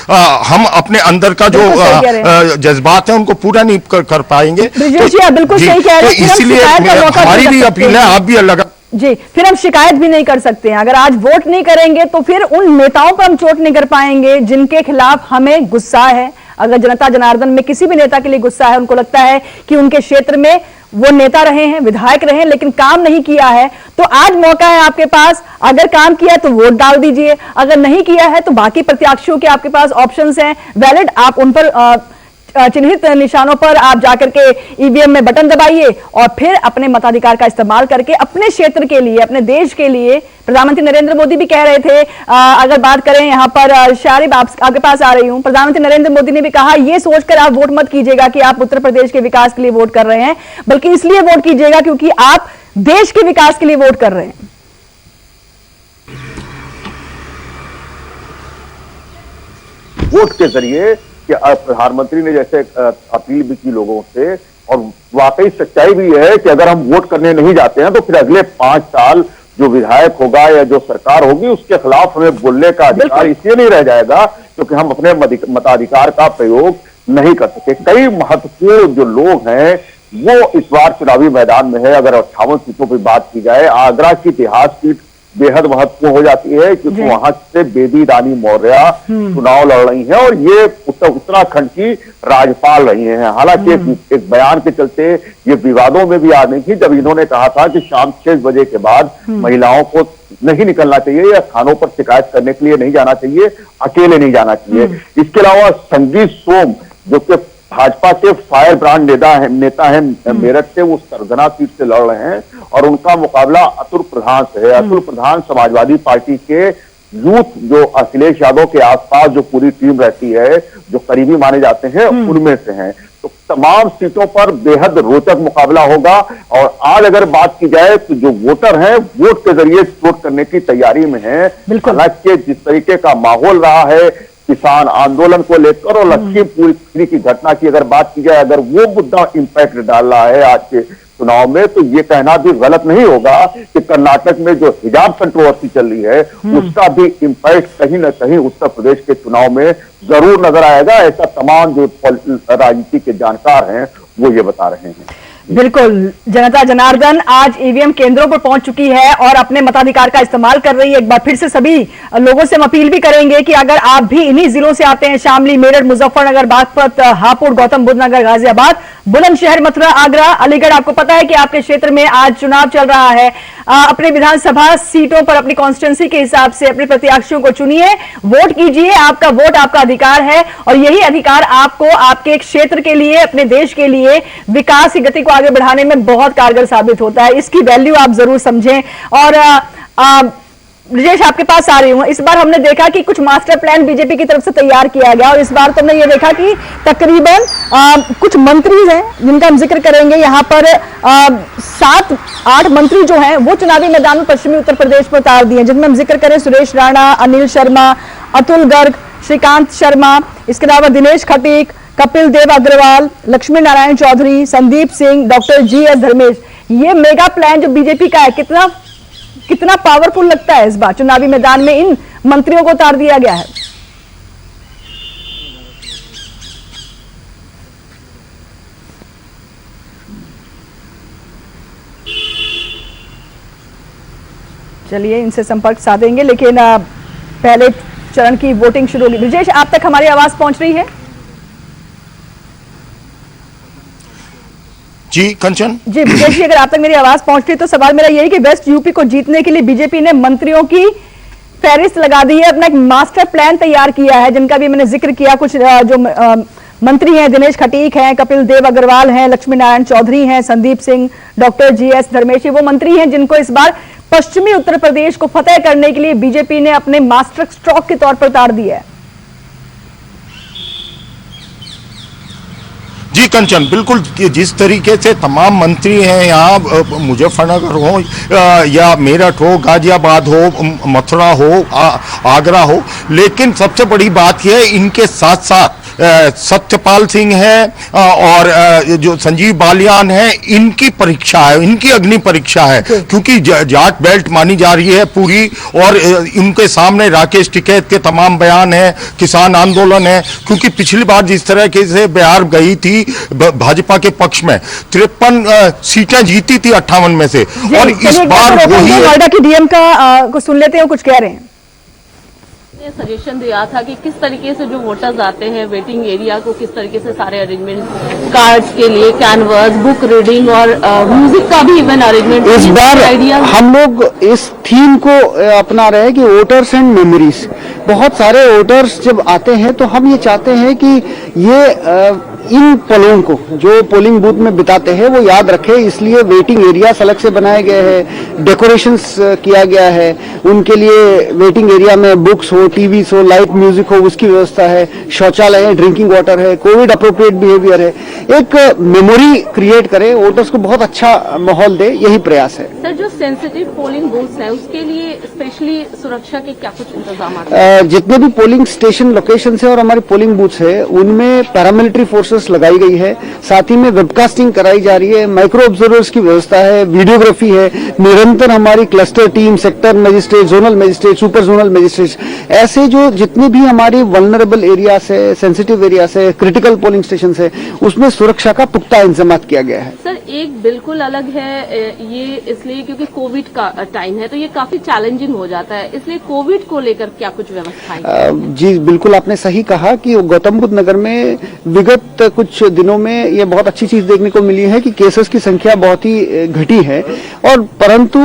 हम अपने अंदर का जो बिल्कुल सही कह रहे हैं। जज्बात है उनको पूरा नहीं कर पाएंगे। ब्रिजेश जी, आप बिल्कुल सही कह रहे हैं। तो इसीलिए शिकायत का मौका हमारी नहीं भी रख अपील सकते है, हैं। आप भी लगा जी, फिर हम शिकायत भी नहीं कर सकते हैं। अगर आज वोट नहीं करेंगे तो फिर उन नेताओं पर हम चोट नहीं कर पाएंगे जिनके खिलाफ हमें गुस्सा है। अगर जनता जनार्दन में किसी भी नेता के लिए गुस्सा है, उनको लगता है कि उनके क्षेत्र में वो नेता रहे हैं, विधायक रहे हैं, लेकिन काम नहीं किया है, तो आज मौका है आपके पास। अगर काम किया है तो वोट डाल दीजिए, अगर नहीं किया है तो बाकी प्रत्याशियों के आपके पास ऑप्शंस हैं वैलिड, आप उन पर चिन्हित निशानों पर आप जाकर के ईवीएम में बटन दबाइए और फिर अपने मताधिकार का इस्तेमाल करके अपने क्षेत्र के लिए, अपने देश के लिए। प्रधानमंत्री नरेंद्र मोदी भी कह रहे थे, अगर बात करें यहाँ पर शारिब, आपके पास आ रही हूं, प्रधानमंत्री नरेंद्र मोदी ने भी कहा ये सोचकर आप वोट मत कीजिएगा कि आप उत्तर प्रदेश के विकास के लिए वोट कर रहे हैं, बल्कि इसलिए वोट कीजिएगा क्योंकि आप देश के विकास के लिए वोट कर रहे हैं। वोट के जरिए कि प्रधानमंत्री ने जैसे अपील भी की लोगों से, और वाकई सच्चाई भी है कि अगर हम वोट करने नहीं जाते हैं तो फिर अगले 5 साल जो विधायक होगा या जो सरकार होगी उसके खिलाफ हमें बोलने का अधिकार इसलिए नहीं रह जाएगा क्योंकि हम अपने मताधिकार का प्रयोग नहीं कर सके। कई महत्वपूर्ण जो लोग हैं वो इस बार चुनावी मैदान में है। अगर 58 सीटों पर बात की जाए, आगरा की इतिहास सीट बेहद महत्वपूर्ण हो जाती है क्योंकि वहां से बेबी रानी मौर्य चुनाव लड़ रही हैं और ये उत्तराखंड की राज्यपाल रही हैं। हालांकि एक बयान के चलते ये विवादों में भी आ गई थी जब इन्होंने कहा था कि शाम 6 बजे के बाद महिलाओं को नहीं निकलना चाहिए या थानों पर शिकायत करने के लिए नहीं जाना चाहिए, अकेले नहीं जाना चाहिए। इसके अलावा संगीत सोम जो कि भाजपा के फायर ब्रांड नेता है मेरठ से, वो सरगना सीट से लड़ रहे हैं और उनका मुकाबला अतुल प्रधान से है। अतुल प्रधान समाजवादी पार्टी के यूथ जो अखिलेश यादव के आसपास जो पूरी टीम रहती है, जो करीबी माने जाते हैं, उनमें से हैं। तो तमाम सीटों पर बेहद रोचक मुकाबला होगा। और आज अगर बात की जाए तो जो वोटर हैं वोट के जरिए वोट करने की तैयारी में हैं। हालांकि जिस तरीके का माहौल रहा है किसान आंदोलन को लेकर और लखीमपुर की घटना की अगर बात की जाए, अगर वो मुद्दा इंपैक्ट डाल रहा है आज के चुनाव में, तो ये कहना भी गलत नहीं होगा कि कर्नाटक में जो हिजाब कंट्रोवर्सी चल रही है उसका भी इंपैक्ट कहीं ना कहीं उत्तर प्रदेश के चुनाव में जरूर नजर आएगा। ऐसा तमाम जो राजनीति के जानकार हैं वो ये बता रहे हैं। बिल्कुल, जनता जनार्दन आज ईवीएम केंद्रों पर पहुंच चुकी है और अपने मताधिकार का इस्तेमाल कर रही है। एक बार फिर से सभी लोगों से हम अपील भी करेंगे कि अगर आप भी इन्हीं जिलों से आते हैं, शामली, मेरठ, मुजफ्फरनगर, बागपत, हापुड़, गौतम बुद्ध नगर, गाजियाबाद, बुलंदशहर, मथुरा, आगरा, अलीगढ़, आपको पता है कि आपके क्षेत्र में आज चुनाव चल रहा है। अपने विधानसभा सीटों पर अपनी कॉन्स्टिट्यूंसी के हिसाब से अपने प्रत्याशियों को चुनिए, वोट कीजिए। आपका वोट आपका अधिकार है और यही अधिकार आपको आपके क्षेत्र के लिए, अपने देश के लिए विकास की गति को आगे बढ़ाने में बहुत कारगर साबित होता है। इसकी वैल्यू आप जरूर समझें। और ब्रिजेश, आपके पास आ रही हूं। इस बार हमने देखा कि कुछ मास्टर प्लान बीजेपी की तरफ से तैयार किया गया और इस बार तुमने ये देखा कि तकरीबन कुछ मंत्री हैं जिनका हम जिक्र करेंगे। यहाँ पर 7-8 मंत्री जो हैं वो चुनावी मैदान में पश्चिमी उत्तर प्रदेश में उतार दिए, जिनमें हम जिक्र करें सुरेश राणा, अनिल शर्मा, अतुल गर्ग, श्रीकांत शर्मा, इसके अलावा दिनेश खटीक, कपिल देव अग्रवाल, लक्ष्मी नारायण चौधरी, संदीप सिंह, डॉक्टर GS धर्मेश। ये मेगा प्लान जो बीजेपी का है कितना पावरफुल लगता है। इस बार चुनावी मैदान में इन मंत्रियों को उतार दिया गया है। चलिए इनसे संपर्क साधेंगे, लेकिन पहले चरण की वोटिंग शुरू होगी। ब्रिजेश, आप तक हमारी आवाज पहुंच रही है? जी कंचन। जी ब्रिजेश जी, अगर आप तक मेरी आवाज पहुंच रही तो सवाल मेरा यही कि वेस्ट यूपी को जीतने के लिए बीजेपी ने मंत्रियों की फहरिस्त लगा दी है, अपना एक मास्टर प्लान तैयार किया है, जिनका भी मैंने जिक्र किया। कुछ जो मंत्री हैं, दिनेश खटीक हैं, कपिल देव अग्रवाल हैं, लक्ष्मी नारायण चौधरी हैं, संदीप सिंह, डॉक्टर GS धर्मेश, वो मंत्री हैं जिनको इस बार पश्चिमी उत्तर प्रदेश को फतेह करने के लिए बीजेपी ने अपने मास्टर स्ट्रोक के तौर पर उतार दिया है। जी कंचन, बिल्कुल जिस तरीके से तमाम मंत्री हैं यहाँ, मुजफ्फरनगर हो या मेरठ हो, गाजियाबाद हो, मथुरा हो, आगरा हो, लेकिन सबसे बड़ी बात यह है इनके साथ साथ सत्यपाल सिंह हैं और जो संजीव बालियान है, इनकी परीक्षा है, इनकी अग्नि परीक्षा है, क्योंकि जाट बेल्ट मानी जा रही है पूरी, और इनके सामने राकेश टिकैत के तमाम बयान है, किसान आंदोलन है, क्योंकि पिछली बार जिस तरह से बिहार गई थी भाजपा के पक्ष में 53 सीटें जीती थी 58 में से, और इस बार वही नोएडा की डीएम का को सुन लेते हैं, कुछ कह रहे हैं। सजेशन दिया था कि किस तरीके से जो वोटर्स आते हैं वेटिंग एरिया को किस तरीके से सारे अरेंजमेंट, कार्ड्स के लिए कैनवस, बुक रीडिंग और म्यूजिक का भी इवन अरेंजमेंट। इस बार हम लोग इस थीम को अपना रहे हैं कि वोटर्स एंड मेमोरीज। बहुत सारे वोटर्स जब आते हैं तो हम ये चाहते हैं कि ये इन पलों को जो पोलिंग बूथ में बिताते हैं वो याद रखे, इसलिए वेटिंग एरियाज अलग से बनाए गए हैं, डेकोरेशंस किया गया है उनके लिए। वेटिंग एरिया में बुक्स हो, टीवी हो, लाइट म्यूजिक हो, उसकी व्यवस्था है, शौचालय है, ड्रिंकिंग वाटर है, कोविड अप्रोप्रिएट बिहेवियर है। एक मेमोरी क्रिएट करे, वोटर्स को बहुत अच्छा माहौल दे, यही प्रयास है। सर, जो सेंसिटिव पोलिंग बूथ्स हैं उसके लिए स्पेशली सुरक्षा के क्या कुछ इंतजाम जितने भी पोलिंग स्टेशन लोकेशन है और हमारे पोलिंग बूथ है उनमें पैरामिलिट्री फोर्सेस लगाई गई है, साथ ही में वेबकास्टिंग कराई जा रही है, माइक्रो ऑब्जर्वर्स की व्यवस्था है, वीडियोग्राफी है, निरंतर हमारी cluster team, sector magistrate, zonal magistrate, super zonal magistrate, ऐसे जो जितने भी हमारी वल्नरेबल एरियाज है, सेंसिटिव एरियाज है, क्रिटिकल पोलिंग स्टेशन है, उसमें सुरक्षा का पुख्ता इंतजाम किया गया है। सर, एक बिल्कुल अलग है ये इसलिए क्योंकि कोविड का टाइम है तो ये काफी चैलेंजिंग हो जाता है, इसलिए कोविड को लेकर क्या कुछ व्यवस्थाएं? जी बिल्कुल, आपने सही कहा कि गौतम बुद्ध नगर में विगत कुछ दिनों में ये बहुत अच्छी चीज देखने को मिली है कि केसेस की संख्या बहुत ही घटी है, और परंतु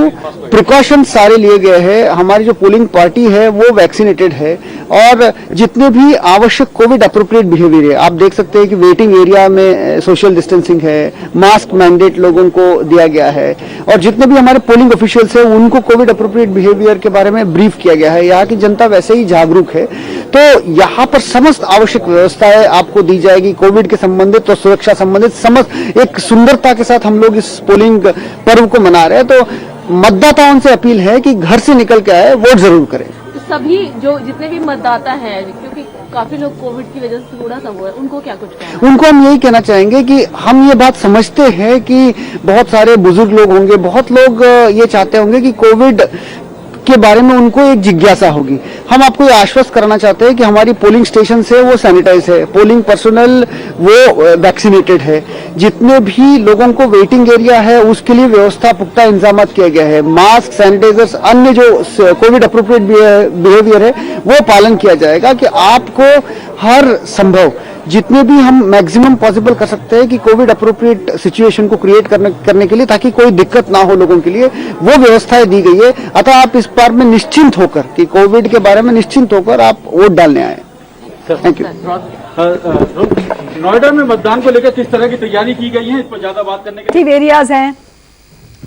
प्रिकॉशन सारे लिए गए हैं। हमारी जो पोलिंग पार्टी है वो वैक्सीनेटेड है, और जितने भी आवश्यक कोविड अप्रोप्रिएट बिहेवियर है, आप देख सकते हैं कि वेटिंग एरिया में सोशल डिस्टेंसिंग है, मास्क मैंडेट लोगों को दिया गया है, और जितने भी हमारे पोलिंग ऑफिशियल्स हैं उनको कोविड अप्रोप्रिएट बिहेवियर के बारे में ब्रीफ किया गया है। यहाँ की जनता वैसे ही जागरूक है, तो यहाँ पर समस्त आवश्यक व्यवस्थाएं आपको दी जाएगी, कोविड के संबंधित और सुरक्षा संबंधित समस्त एक सुंदरता के साथ हम लोग इस पोलिंग पर्व को मना रहे हैं। तो मतदाताओं से अपील है कि घर से निकल के आए, वोट जरूर करें। तो सभी जो जितने भी मतदाता हैं, क्योंकि काफी लोग कोविड की वजह से थोड़ा सा हुआ है, उनको क्या कुछ कहना है? उनको हम यही कहना चाहेंगे कि हम ये बात समझते हैं कि बहुत सारे बुजुर्ग लोग होंगे, बहुत लोग ये चाहते होंगे कि कोविड के बारे में उनको एक जिज्ञासा होगी। हम आपको ये आश्वस्त करना चाहते हैं कि हमारी पोलिंग स्टेशन है वो सैनिटाइज है, पोलिंग पर्सनल वो वैक्सीनेटेड है, जितने भी लोगों को वेटिंग एरिया है उसके लिए व्यवस्था पुख्ता इंतजाम किया गया है, मास्क, सैनिटाइजर्स, अन्य जो कोविड अप्रोप्रिएट बिहेवियर है वो पालन किया जाएगा कि आपको हर संभव जितने भी हम मैक्सिमम पॉसिबल कर सकते हैं कि कोविड अप्रोप्रिएट सिचुएशन को क्रिएट करने के लिए, ताकि कोई दिक्कत ना हो लोगों के लिए, वो व्यवस्थाएं दी गई है। अतः आप इस बार में निश्चिंत होकर कि कोविड के बारे में निश्चिंत होकर आप वोट डालने आए। Thank you. नोएडा में मतदान को लेकर किस तरह की तैयारी की गई है, इस पर ज्यादा बात करने के लिए एरियाज हैं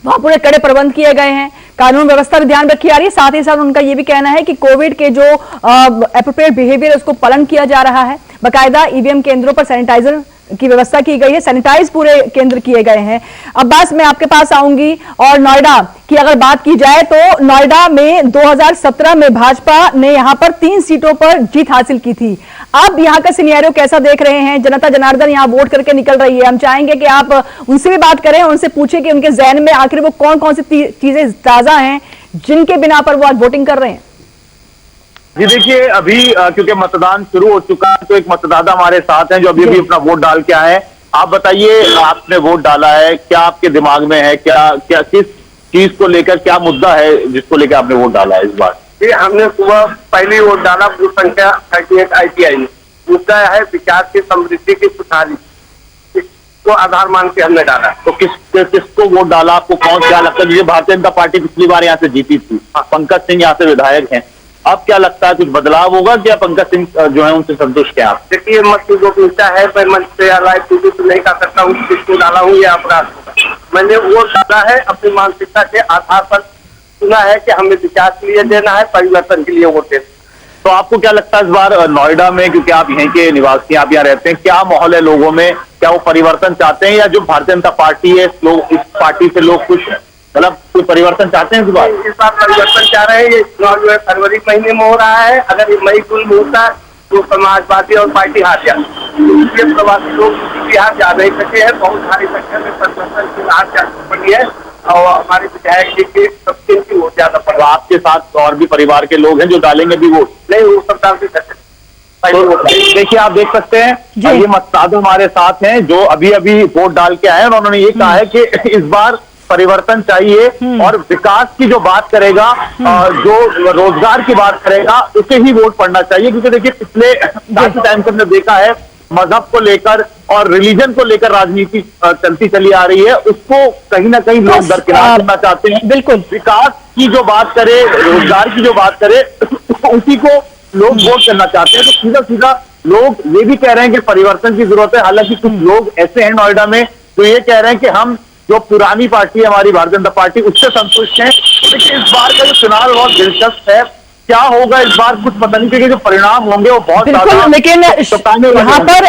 वहां पूरे कड़े प्रबंध किए गए हैं, कानून व्यवस्था भी ध्यान रखी जा रही है, साथ ही साथ उनका ये भी कहना है कि कोविड के जो एप्रोप्रिएट बिहेवियर उसको पालन किया जा रहा है। बाकायदा ईवीएम केंद्रों पर सैनिटाइजर की व्यवस्था की गई है, सैनिटाइज पूरे केंद्र किए गए हैं। अब्बास, मैं आपके पास आऊंगी, और नोएडा की अगर बात की जाए तो नोएडा में 2017 में भाजपा ने यहां पर 3 सीटों पर जीत हासिल की थी। अब यहां का सिनेरियो कैसा देख रहे हैं? जनता जनार्दन यहां वोट करके निकल रही है, हम चाहेंगे कि आप उनसे भी बात करें, उनसे पूछें कि उनके जहन में आखिर वो कौन कौन सी चीजें ताजा हैं जिनके बिना पर वो आज वोटिंग कर रहे हैं। जी देखिए, अभी क्योंकि मतदान शुरू हो चुका है तो एक मतदाता हमारे साथ हैं जो अभी अपना वोट डाल के आए हैं। आप बताइए, आपने वोट डाला है, क्या आपके दिमाग में है, क्या किस चीज को लेकर, क्या मुद्दा है जिसको लेकर आपने वोट डाला है इस बार? जी, हमने सुबह पहली वोट डाला बूथ संख्या 38 ITI में। मुद्दा है विकास की, समृद्धि की, खुशहाली को आधार मान के हमने डाला। तो किसको वोट डाला? आपको कौन क्या लगता है? भारतीय जनता पार्टी पिछली बार यहाँ से जीती थी, पंकज सिंह यहाँ से विधायक हैं, अब क्या लगता है कुछ बदलाव होगा क्या? पंकज सिंह जो है उनसे संतुष्ट हैं आप? देखिए, मत की गोपनीयता है, पर मंच से या लाइव टीवी से नहीं कह सकता हूँ किसको डाला हूँ या अपराध होगा। मैंने वोट डाला है अपनी मानसिकता के आधार पर, सुना है कि हमें विकास के लिए देना है, परिवर्तन के लिए वोट देना। तो आपको क्या लगता है इस बार नोएडा में, क्योंकि आप यहीं के निवासी, आप यहाँ रहते हैं, क्या माहौल है लोगों में? क्या वो परिवर्तन चाहते हैं, या जो भारतीय जनता पार्टी है इस पार्टी से लोग खुश हैं? मतलब कोई परिवर्तन चाहते हैं इस बार? परिवर्तन चाह रहे हैं। ये चुनाव जो है फरवरी महीने में हो रहा है, अगर ये मई जून में होता तो समाजवादी और पार्टी हार जाए, इसलिए प्रवासी लोग बिहार जा नहीं सके हैं। बहुत भारी संख्या में परिवर्तन की राह जानी पड़ी है और हमारे विधायक जी के सबसे वोट ज्यादा पड़ा। आपके साथ और भी परिवार के लोग हैं जो डालेंगे भी वोट? नहीं, वो सब डाल भी सकते। तो देखिए, आप देख सकते हैं ये मतदाता हमारे साथ हैं जो अभी अभी वोट डाल के आए हैं और उन्होंने ये कहा है कि इस बार परिवर्तन चाहिए और विकास की जो बात करेगा, जो रोजगार की बात करेगा, उसे ही वोट पड़ना चाहिए। क्योंकि देखिए, पिछले काफी टाइम से हमने देखा है मजहब को लेकर और रिलीजन को लेकर राजनीति चलती चली आ रही है, उसको कहीं ना कहीं लोग दरकिनार करना चाहते हैं। बिल्कुल, विकास की जो बात करे, रोजगार की जो बात करे, उसी को लोग वोट करना चाहते हैं। तो सीधा सीधा लोग ये भी कह रहे हैं कि परिवर्तन की जरूरत है। हालांकि कुछ लोग ऐसे हैं नोएडा में तो ये कह रहे हैं कि हम जो पुरानी पार्टी है हमारी भारतीय जनता पार्टी, उससे संतुष्ट हैं। लेकिन इस बार का जो चुनाव बहुत दिलचस्प है, क्या होगा इस बार कुछ पता नहीं, क्योंकि जो परिणाम होंगे वो बहुत ज्यादा। लेकिन यहाँ पर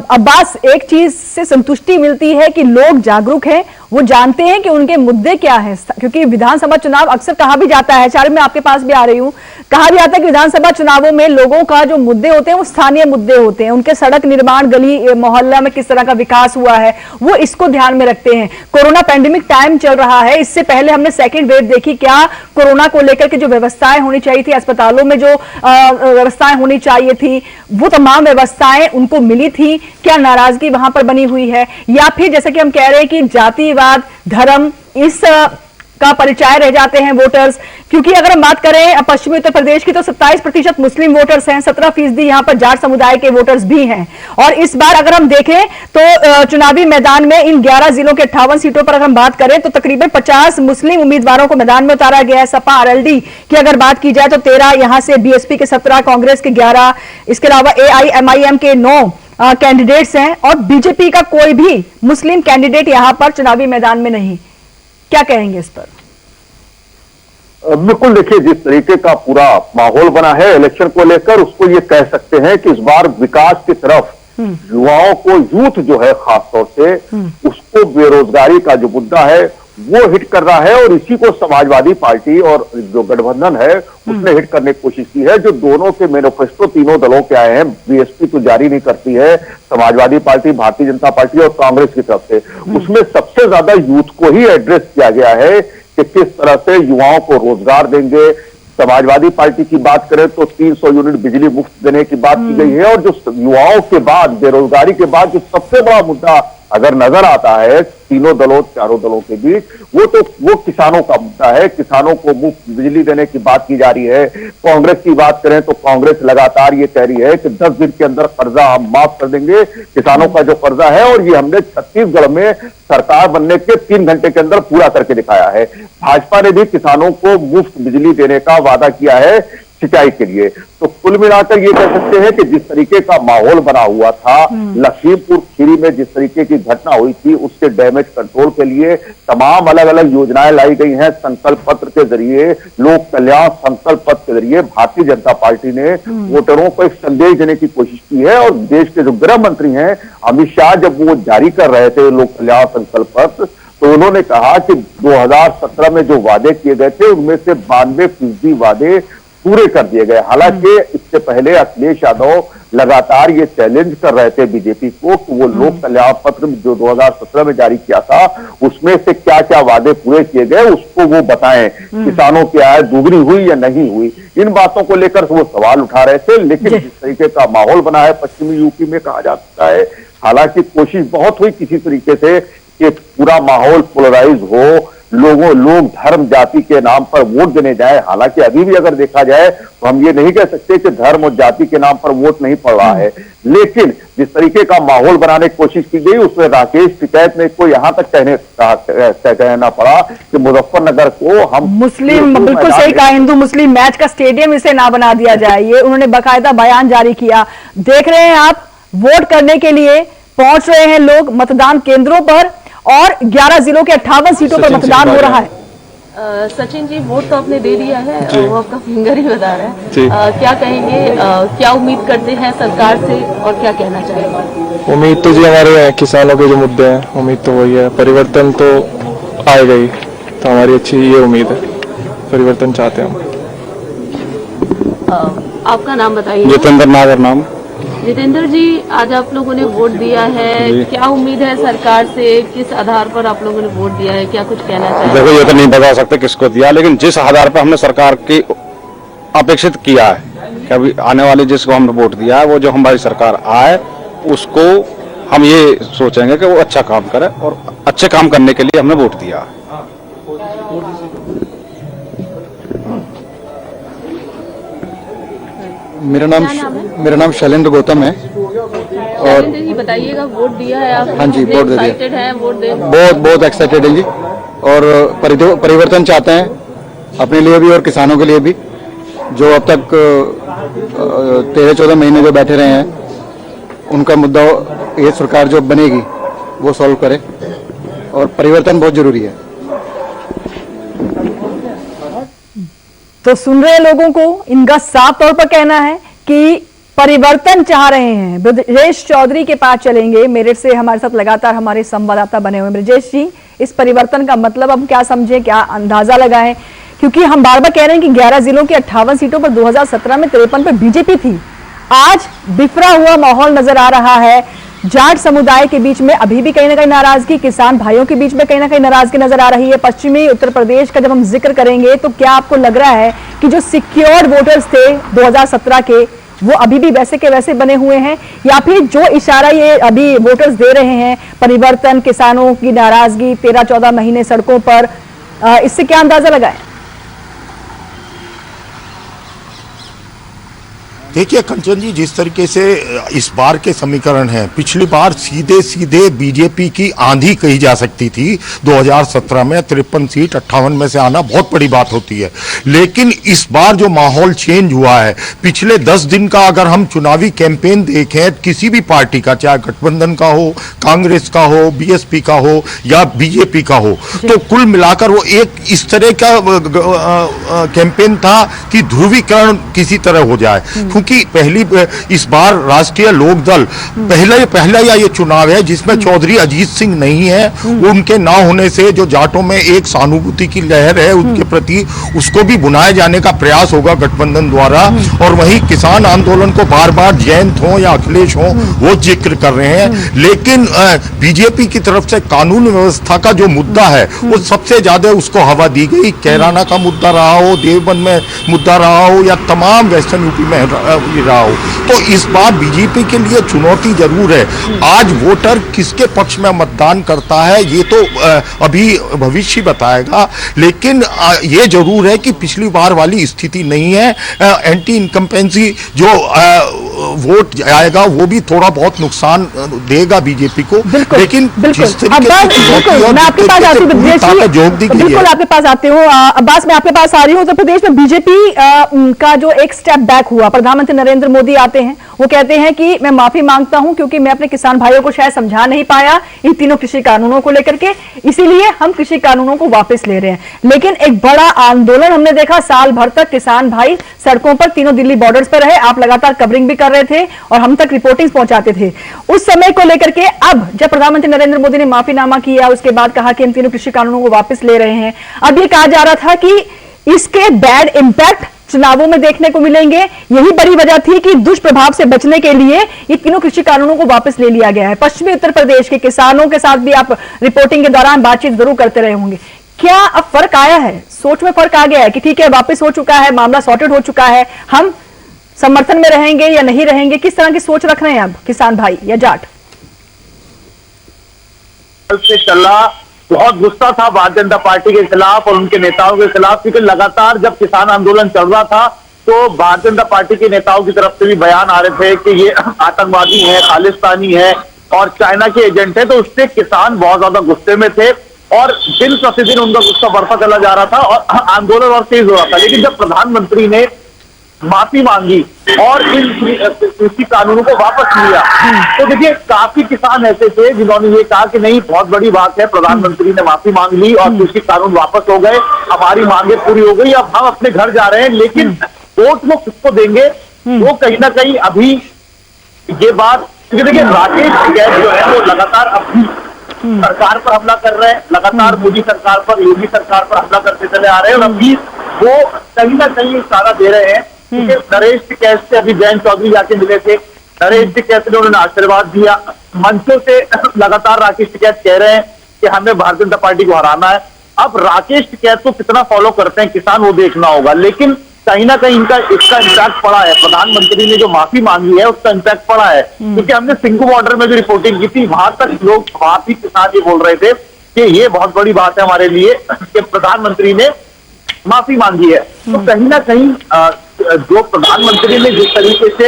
अब्बास, एक चीज से संतुष्टि मिलती है कि लोग जागरूक हैं, वो जानते हैं कि उनके मुद्दे क्या हैं। क्योंकि विधानसभा चुनाव अक्सर कहा भी जाता है, चाहे मैं आपके पास भी आ रही हूँ, कहा भी जाता है कि विधानसभा चुनावों में लोगों का जो मुद्दे होते हैं वो स्थानीय मुद्दे होते हैं। उनके सड़क निर्माण, गली मोहल्ला में किस तरह का विकास हुआ है, वो इसको ध्यान में रखते हैं। कोरोना पैंडेमिक टाइम चल रहा है, इससे पहले हमने सेकेंड वेव देखी, क्या कोरोना को लेकर के जो व्यवस्थाएं होनी चाहिए थी, अस्पतालों में जो व्यवस्थाएं होनी चाहिए थी, वो तमाम व्यवस्थाएं उनको मिली थी? क्या नाराजगी वहां पर बनी हुई है, या फिर जैसे कि हम कह रहे हैं कि जातिवाद, धर्म, इस का परिचय रह जाते हैं वोटर्स? क्योंकि अगर हम बात करें पश्चिमी उत्तर प्रदेश की, तो 27% मुस्लिम वोटर्स हैं, 17% यहाँ पर जाट समुदाय के वोटर्स भी हैं। और इस बार अगर हम देखें तो चुनावी मैदान में इन 11 जिलों के 58 सीटों पर अगर हम बात करें तो तकरीबन 50 मुस्लिम उम्मीदवारों को मैदान में उतारा गया है। सपा आरएलडी की अगर बात की जाए तो 13, यहाँ से बीएसपी के 17, कांग्रेस के 11, इसके अलावा एआईएमआईएम के 9 कैंडिडेट्स हैं और बीजेपी का कोई भी मुस्लिम कैंडिडेट यहां पर चुनावी मैदान में नहीं। क्या कहेंगे इस पर? बिल्कुल, देखिए, जिस तरीके का पूरा माहौल बना है इलेक्शन को लेकर, उसको ये कह सकते हैं कि इस बार विकास की तरफ युवाओं को, यूथ जो है खासतौर से, उसको बेरोजगारी का जो मुद्दा है वो हिट कर रहा है। और इसी को समाजवादी पार्टी और जो गठबंधन है उसने हिट करने की कोशिश की है। जो दोनों के मैनिफेस्टो तीनों दलों के आए हैं, बीएसपी तो जारी नहीं करती है, समाजवादी पार्टी, भारतीय जनता पार्टी और कांग्रेस की तरफ से, उसमें सबसे ज्यादा यूथ को ही एड्रेस किया गया है कि किस तरह से युवाओं को रोजगार देंगे। समाजवादी पार्टी की बात करें तो 300 यूनिट बिजली मुफ्त देने की बात की गई है। और जो युवाओं के बाद, बेरोजगारी के बाद जो सबसे बड़ा मुद्दा अगर नजर आता है तीनों दलों, चारों दलों के बीच, वो किसानों का मुद्दा है। किसानों को मुफ्त बिजली देने की बात की जा रही है। कांग्रेस की बात करें तो कांग्रेस लगातार ये कह रही है कि 10 दिन के अंदर कर्जा हम माफ कर देंगे, किसानों का जो कर्जा है, और ये हमने छत्तीसगढ़ में सरकार बनने के 3 घंटे के अंदर पूरा करके दिखाया है। भाजपा ने भी किसानों को मुफ्त बिजली देने का वादा किया है सिंचाई के लिए। तो कुल मिलाकर ये कह सकते हैं कि जिस तरीके का माहौल बना हुआ था, लखीमपुर खीरी में जिस तरीके की घटना हुई थी, उसके डैमेज कंट्रोल के लिए तमाम अलग अलग योजनाएं लाई गई हैं। संकल्प पत्र के जरिए, लोक कल्याण संकल्प पत्र के जरिए भारतीय जनता पार्टी ने वोटरों को एक संदेश देने की कोशिश की है। और देश के जो गृह मंत्री हैं अमित शाह, जब वो जारी कर रहे थे लोक कल्याण संकल्प पत्र, तो उन्होंने कहा कि 2017 में जो वादे किए गए थे उनमें से 92% वादे पूरे कर दिए गए। हालांकि इससे पहले अखिलेश यादव लगातार ये चैलेंज कर रहे थे बीजेपी को कि वो लोक कल्याण पत्र जो 2017 में जारी किया था उसमें से क्या क्या वादे पूरे किए गए उसको वो बताएं। किसानों की आय दोगुनी हुई या नहीं हुई, इन बातों को लेकर वो सवाल उठा रहे थे। लेकिन जिस तरीके का माहौल बना है पश्चिमी यूपी में, कहा जा सकता है, हालांकि कोशिश बहुत हुई किसी तरीके से कि पूरा माहौल पोलराइज हो, लोग धर्म जाति के नाम पर वोट देने जाए। हालांकि अभी भी अगर देखा जाए तो हम ये नहीं कह सकते कि धर्म और जाति के नाम पर वोट नहीं पड़ रहा है। लेकिन जिस तरीके का माहौल बनाने की कोशिश की गई उसमें राकेश टिकैत ने को यहां तक कहना पड़ा कि मुजफ्फरनगर को हम मुस्लिम, बिल्कुल सही कहा, हिंदू मुस्लिम मैच का स्टेडियम इसे ना बना दिया जाए, ये उन्होंने बाकायदा बयान जारी किया। देख रहे हैं आप, वोट करने के लिए पहुंच रहे हैं लोग मतदान केंद्रों पर और 11 जिलों के 58 सीटों पर मतदान हो रहा है। सचिन जी, वोट तो आपने दे दिया है, वो आपका फिंगर ही बता रहा है, क्या कहेंगे, क्या उम्मीद करते हैं सरकार से और क्या कहना चाहेंगे? उम्मीद तो जी हमारे किसानों के जो मुद्दे हैं, उम्मीद तो वही है, परिवर्तन तो आएगा ही, तो हमारी अच्छी ये उम्मीद है, परिवर्तन चाहते हैं हम। आपका नाम बताइए। जितेंद्र नागर नाम। जितेंद्र जी, आज आप लोगों ने वोट दिया है, क्या उम्मीद है सरकार से? किस आधार पर आप लोगों ने वोट दिया है, क्या कुछ कहना चाहिए? देखो, ये तो नहीं बता सकते किसको दिया, लेकिन जिस आधार पर हमने सरकार की अपेक्षित किया है कि अभी आने वाली जिसको हमने वोट दिया है, वो जो हमारी सरकार आए उसको हम ये सोचेंगे कि वो अच्छा काम करे, और अच्छे काम करने के लिए हमने वोट दिया है। मेरा नाम शैलेंद्र गौतम है। और जी बताइए, वोट दिया है आप? हाँ जी, वोट दे दिया। एक्साइटेड हैं वोट दे? बहुत एक्साइटेड है जी, और परिवर्तन चाहते हैं अपने लिए भी और किसानों के लिए भी, जो अब तक 13-14 महीने जो बैठे रहे हैं, उनका मुद्दा ये सरकार जो बनेगी वो सॉल्व करे, और परिवर्तन बहुत जरूरी है। तो सुन रहे लोगों को इनका साफ तौर पर कहना है कि परिवर्तन चाह रहे हैं। ब्रजेश चौधरी के पास चलेंगे, मेरठ से हमारे साथ लगातार हमारे संवाददाता बने हुए। ब्रजेश जी, इस परिवर्तन का मतलब हम क्या समझे, क्या अंदाजा लगाएं? क्योंकि हम बार बार कह रहे हैं कि 11 जिलों की 58 सीटों पर 2017 में 53 पर बीजेपी थी। आज बिफरा हुआ माहौल नजर आ रहा है। जाट समुदाय के बीच में अभी भी कहीं ना कहीं नाराजगी, किसान भाइयों के बीच में कहीं ना कहीं नाराजगी नजर आ रही है। पश्चिमी उत्तर प्रदेश का जब हम जिक्र करेंगे तो क्या आपको लग रहा है कि जो सिक्योर्ड वोटर्स थे 2017 के, वो अभी भी वैसे के वैसे बने हुए हैं, या फिर जो इशारा ये अभी वोटर्स दे रहे हैं, परिवर्तन, किसानों की नाराजगी, 13-14 महीने सड़कों पर, इससे क्या अंदाजा लगाएं? देखिए कंचन जी, जिस तरीके से इस बार के समीकरण हैं, पिछली बार सीधे सीधे बीजेपी की आंधी कही जा सकती थी। 2017 में 53 सीट 58 में से आना बहुत बड़ी बात होती है, लेकिन इस बार जो माहौल चेंज हुआ है, पिछले 10 दिन का अगर हम चुनावी कैंपेन देखें किसी भी पार्टी का, चाहे गठबंधन का हो, कांग्रेस का हो, बीएसपी का हो या बीजेपी का हो, तो कुल मिलाकर वो एक इस तरह का कैंपेन था कि ध्रुवीकरण किसी तरह हो जाए। क्योंकि पहली इस बार राष्ट्रीय लोकदल पहला या ये चुनाव है जिसमें चौधरी अजीत सिंह नहीं है। उनके ना होने से जो जाटों में एक सहानुभूति की लहर है उनके प्रति, उसको भी बुनाए जाने का प्रयास होगा गठबंधन द्वारा। और वही किसान आंदोलन को बार बार जयंत हो या अखिलेश हो वो जिक्र कर रहे हैं, लेकिन बीजेपी की तरफ से कानून व्यवस्था का जो मुद्दा है वो सबसे ज्यादा उसको हवा दी गई। कैराना का मुद्दा रहा हो, देवबंद में मुद्दा रहा हो, या तमाम वेस्टर्न यूपी में रहा हो। तो इस बार बीजेपी के लिए चुनौती जरूर है। आज वोटर किसके पक्ष में मतदान करता है ये तो अभी भविष्य बताएगा, लेकिन ये जरूर है कि पिछली बार वाली स्थिति नहीं है। एंटी इनकम्पेंसी जो वोट आएगा वो भी थोड़ा बहुत नुकसान देगा बीजेपी को, लेकिन जिस तरीके मैं आपके पास आती हूँ, बिल्कुल आपके पास आती हूँ अब्बास, मैं आपके पास आ रही हूँ। उत्तर प्रदेश में बीजेपी का जो एक स्टेप बैक हुआ, प्रधानमंत्री नरेंद्र मोदी आते हैं, वो कहते हैं कि मैं माफी मांगता हूं क्योंकि मैं अपने किसान भाइयों को शायद समझा नहीं पाया इन तीनों कृषि कानूनों को लेकर के, इसीलिए हम कृषि कानूनों को वापस ले रहे हैं। लेकिन एक बड़ा आंदोलन हमने देखा, साल भर तक किसान भाई सड़कों पर, तीनों दिल्ली बॉर्डर्स पर रहे, आप लगातार कवरिंग भी कर रहे थे और हम तक रिपोर्टिंग पहुंचाते थे उस समय को लेकर के। अब जब प्रधानमंत्री नरेंद्र मोदी ने माफीनामा किया, उसके बाद कहा कि हम तीनों कृषि कानूनों को वापस ले रहे हैं, अब ये कहा जा रहा था कि इसके बैड इंपैक्ट चुनावों में देखने को मिलेंगे। यही बड़ी वजह थी कि दुष्प्रभाव से बचने के लिए ये तीनों कृषि कानूनों को वापस ले लिया गया है। पश्चिमी उत्तर प्रदेश के किसानों के साथ भी आप रिपोर्टिंग के दौरान बातचीत जरूर करते रहे होंगे। क्या अब फर्क आया है, सोच में फर्क आ गया है कि ठीक है वापस हो चुका है, मामला सॉर्टेड हो चुका है, हम समर्थन में रहेंगे या नहीं रहेंगे? किस तरह की सोच रख रहे हैं अब किसान भाई या जाट? से चला बहुत गुस्सा था भारतीय जनता पार्टी के खिलाफ और उनके नेताओं के खिलाफ, क्योंकि लगातार जब किसान आंदोलन चल रहा था तो भारतीय जनता पार्टी के नेताओं की तरफ से भी बयान आ रहे थे कि ये आतंकवादी है, खालिस्तानी है और चाइना के एजेंट है। तो उससे किसान बहुत ज्यादा गुस्से में थे और दिन प्रतिदिन उनका गुस्सा बढ़ता चला जा रहा था और आंदोलन और तेज हो रहा था। लेकिन जब प्रधानमंत्री ने माफी मांगी और इन कृषि कानूनों को वापस लिया तो देखिए काफी किसान ऐसे थे जिन्होंने ये कहा कि नहीं, बहुत बड़ी बात है, प्रधानमंत्री ने माफी मांग ली और कृषि कानून वापस हो गए, हमारी मांगे पूरी हो गई, अब हम अपने घर जा रहे हैं। लेकिन वोट वो किसको देंगे, वो कहीं ना कहीं अभी ये बात, क्योंकि देखिए राकेश गैस जो है वो लगातार अपनी सरकार पर हमला कर रहे हैं, लगातार मोदी सरकार पर, योगी सरकार पर हमला करते चले आ रहे हैं और अभी वो कहीं ना कहीं इशारा दे रहे हैं क्योंकि नरेश टिकैत से अभी जयंत चौधरी जाके मिले थे, नरेश टिकैत ने उन्होंने आशीर्वाद दिया। मंचों से लगातार राकेश टिकैत कह रहे हैं कि हमें भारतीय जनता पार्टी को हराना है। अब राकेश टिकैत को कितना फॉलो करते हैं किसान, वो देखना होगा, लेकिन कहीं ना कहीं इसका इम्पैक्ट पड़ा है। प्रधानमंत्री ने जो माफी मांगी है उसका इम्पैक्ट पड़ा है, क्योंकि हमने सिंघू बॉर्डर में जो रिपोर्टिंग की थी वहां तक लोग, वहां भी किसान ये बोल रहे थे कि ये बहुत बड़ी बात है हमारे लिए कि प्रधानमंत्री ने माफी मांगी है। तो कहीं ना कहीं जो प्रधानमंत्री ने जिस तरीके से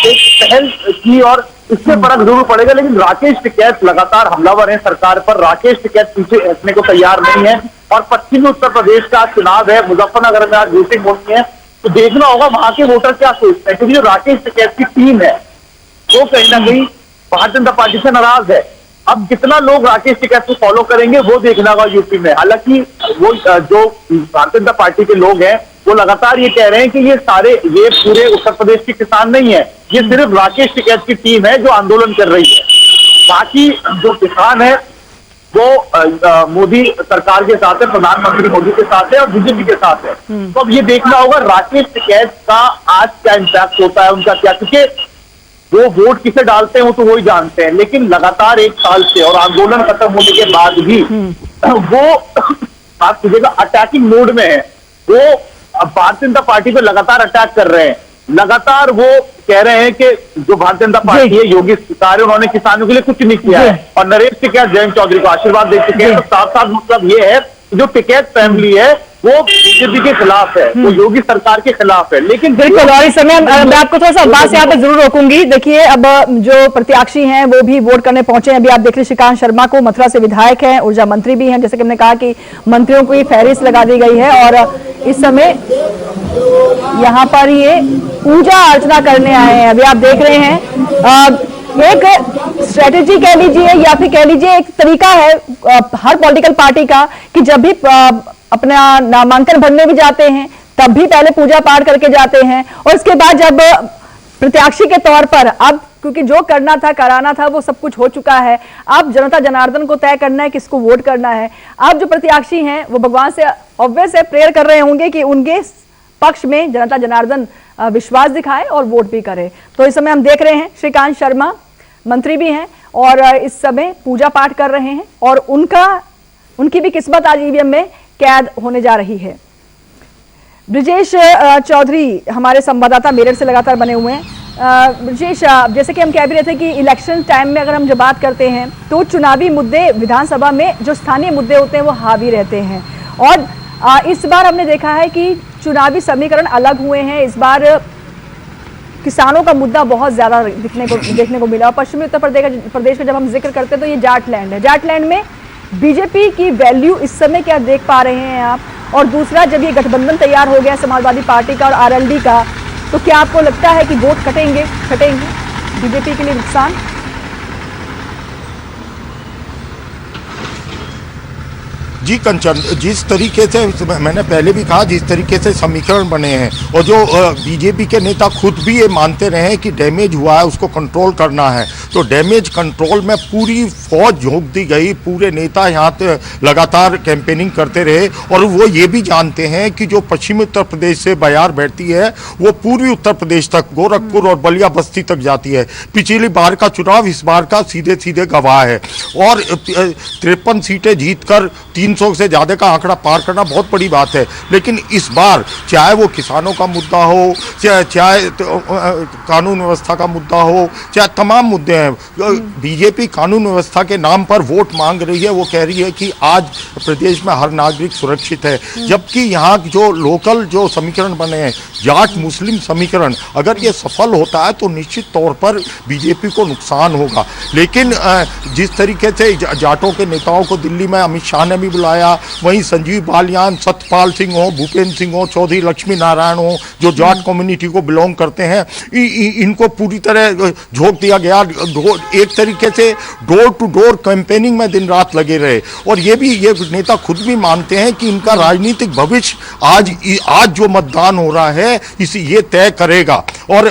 एक पहल की और इससे फर्क जरूर पड़ेगा, लेकिन राकेश टिकैत लगातार हमलावर है सरकार पर। राकेश टिकैत पीछे हटने को तैयार नहीं है और पश्चिमी उत्तर प्रदेश का चुनाव है, मुजफ्फरनगर में आज वोटिंग होनी है, तो देखना होगा वहां के वोटर क्या सोचते हैं, क्योंकि जो राकेश टिकैत की टीम है वो कहीं ना कहीं भारतीय जनता पार्टी से नाराज है। अब कितना लोग राकेश टिकैत को फॉलो करेंगे वो देखना होगा यूपी में। हालांकि वो जो भारतीय जनता पार्टी के लोग हैं वो लगातार ये कह रहे हैं कि ये पूरे उत्तर प्रदेश के किसान नहीं है, ये सिर्फ राकेश टिकैत की टीम है जो आंदोलन कर रही है। बाकी जो किसान है वो मोदी सरकार के साथ है, प्रधानमंत्री मोदी के साथ है और बीजेपी के साथ है। तो अब ये देखना होगा राकेश टिकैत का आज क्या इम्पैक्ट होता है, उनका क्या, क्योंकि वो वोट किसे डालते हैं वो तो वही जानते हैं, लेकिन लगातार 1 साल से और आंदोलन खत्म होने के बाद भी वो आप कीजिएगा अटैकिंग मोड में है। वो भारतीय जनता पार्टी पे लगातार अटैक कर रहे हैं, लगातार वो कह रहे हैं कि जो भारतीय जनता पार्टी है, योगी सरकार है, उन्होंने किसानों के लिए कुछ नहीं किया है और नरेश टिकैत जयंत चौधरी को आशीर्वाद दे चुके हैं। तो साथ साथ मतलब ये है जो टिकैत फैमिली है वो बीजेपी के खिलाफ है, वो योगी सरकार के खिलाफ है। लेकिन बिल्कुल, और इस समय मैं आपको थोड़ा सा बात यहाँ पे जरूर रोकूंगी। देखिए अब जो प्रत्याशी हैं वो भी वोट करने पहुंचे हैं। अभी आप देख रहे श्रीकांत शर्मा को, मथुरा से विधायक हैं, ऊर्जा मंत्री भी हैं, जैसे कि हमने कहा कि मंत्रियों को ये फहरिस्त लगा दी गई है और इस समय यहाँ पर ये पूजा अर्चना करने आए हैं। अभी आप देख रहे हैं एक स्ट्रेटेजी कह लीजिए या फिर कह लीजिए एक तरीका है हर पॉलिटिकल पार्टी का कि जब भी अपना नामांकन भरने भी जाते हैं तब भी पहले पूजा पाठ करके जाते हैं और उसके बाद जब प्रत्याशी के तौर पर अब क्योंकि जो करना था कराना था वो सब कुछ हो चुका है, अब जनता जनार्दन को तय करना है किसको वोट करना है। अब जो प्रत्याशी हैं वो भगवान से ऑब्वियस है प्रेयर कर रहे होंगे कि उनके पक्ष में जनता जनार्दन विश्वास दिखाए और वोट भी करे। तो इस समय हम देख रहे हैं श्रीकांत शर्मा मंत्री भी हैं और इस समय पूजा पाठ कर रहे हैं और उनकी भी किस्मत आज ईवीएम में कैद होने जा रही है। ब्रिजेश चौधरी हमारे संवाददाता मेरठ से लगातार बने हुए हैं। ब्रिजेश, जैसे कि हम कह भी रहे थे कि इलेक्शन टाइम में अगर हम जब बात करते हैं तो चुनावी मुद्दे विधानसभा में जो स्थानीय मुद्दे होते हैं वो हावी रहते हैं और इस बार हमने देखा है कि चुनावी समीकरण अलग हुए हैं। इस बार किसानों का मुद्दा बहुत ज्यादा देखने को मिला और पश्चिमी उत्तर प्रदेश का जब हम जिक्र करते हैं तो ये जाट लैंड है। जाट लैंड में बीजेपी की वैल्यू इस समय क्या देख पा रहे हैं आप? और दूसरा, जब ये गठबंधन तैयार हो गया समाजवादी पार्टी का और आरएलडी का, तो क्या आपको लगता है कि वोट कटेंगे बीजेपी के लिए नुकसान? जी कंचन, जिस तरीके से मैंने पहले भी कहा, जिस तरीके से समीकरण बने हैं और जो बीजेपी के नेता खुद भी ये मानते रहे हैं कि डैमेज हुआ है उसको कंट्रोल करना है, तो डैमेज कंट्रोल में पूरी फौज झोंक दी गई। पूरे नेता यहाँ लगातार कैंपेनिंग करते रहे और वो ये भी जानते हैं कि जो पश्चिमी उत्तर प्रदेश से बयार बैठती है वो पूर्वी उत्तर प्रदेश तक, गोरखपुर और बलिया बस्ती तक जाती है। पिछली बार का चुनाव इस बार का सीधे सीधे गवाह है और 53 सीटें जीतकर 300 से ज्यादा का आंकड़ा पार करना बहुत बड़ी बात है। लेकिन इस बार चाहे वो किसानों का मुद्दा हो, चाहे कानून व्यवस्था का मुद्दा हो, चाहे तमाम मुद्दे हैं, बीजेपी कानून व्यवस्था के नाम पर वोट मांग रही है। वो कह रही है कि आज प्रदेश में हर नागरिक सुरक्षित है, जबकि यहाँ जो लोकल जो समीकरण बने हैं, जाट मुस्लिम समीकरण, अगर ये सफल होता है तो निश्चित तौर पर बीजेपी को नुकसान होगा। लेकिन जिस तरीके से जाटों के नेताओं को दिल्ली में अमित शाह ने भी बुलाया, वहीं संजीव बालियान, सतपाल सिंह हो, भूपेंद्र सिंह हो, चौधरी लक्ष्मी नारायण हो, जो जाट कम्युनिटी को बिलोंग करते हैं, इनको पूरी तरह झोंक दिया गया। एक तरीके से डोर टू डोर कैंपेनिंग में दिन रात लगे रहे और ये नेता खुद भी मानते हैं कि इनका राजनीतिक भविष्य आज जो मतदान हो रहा है ये तय करेगा। और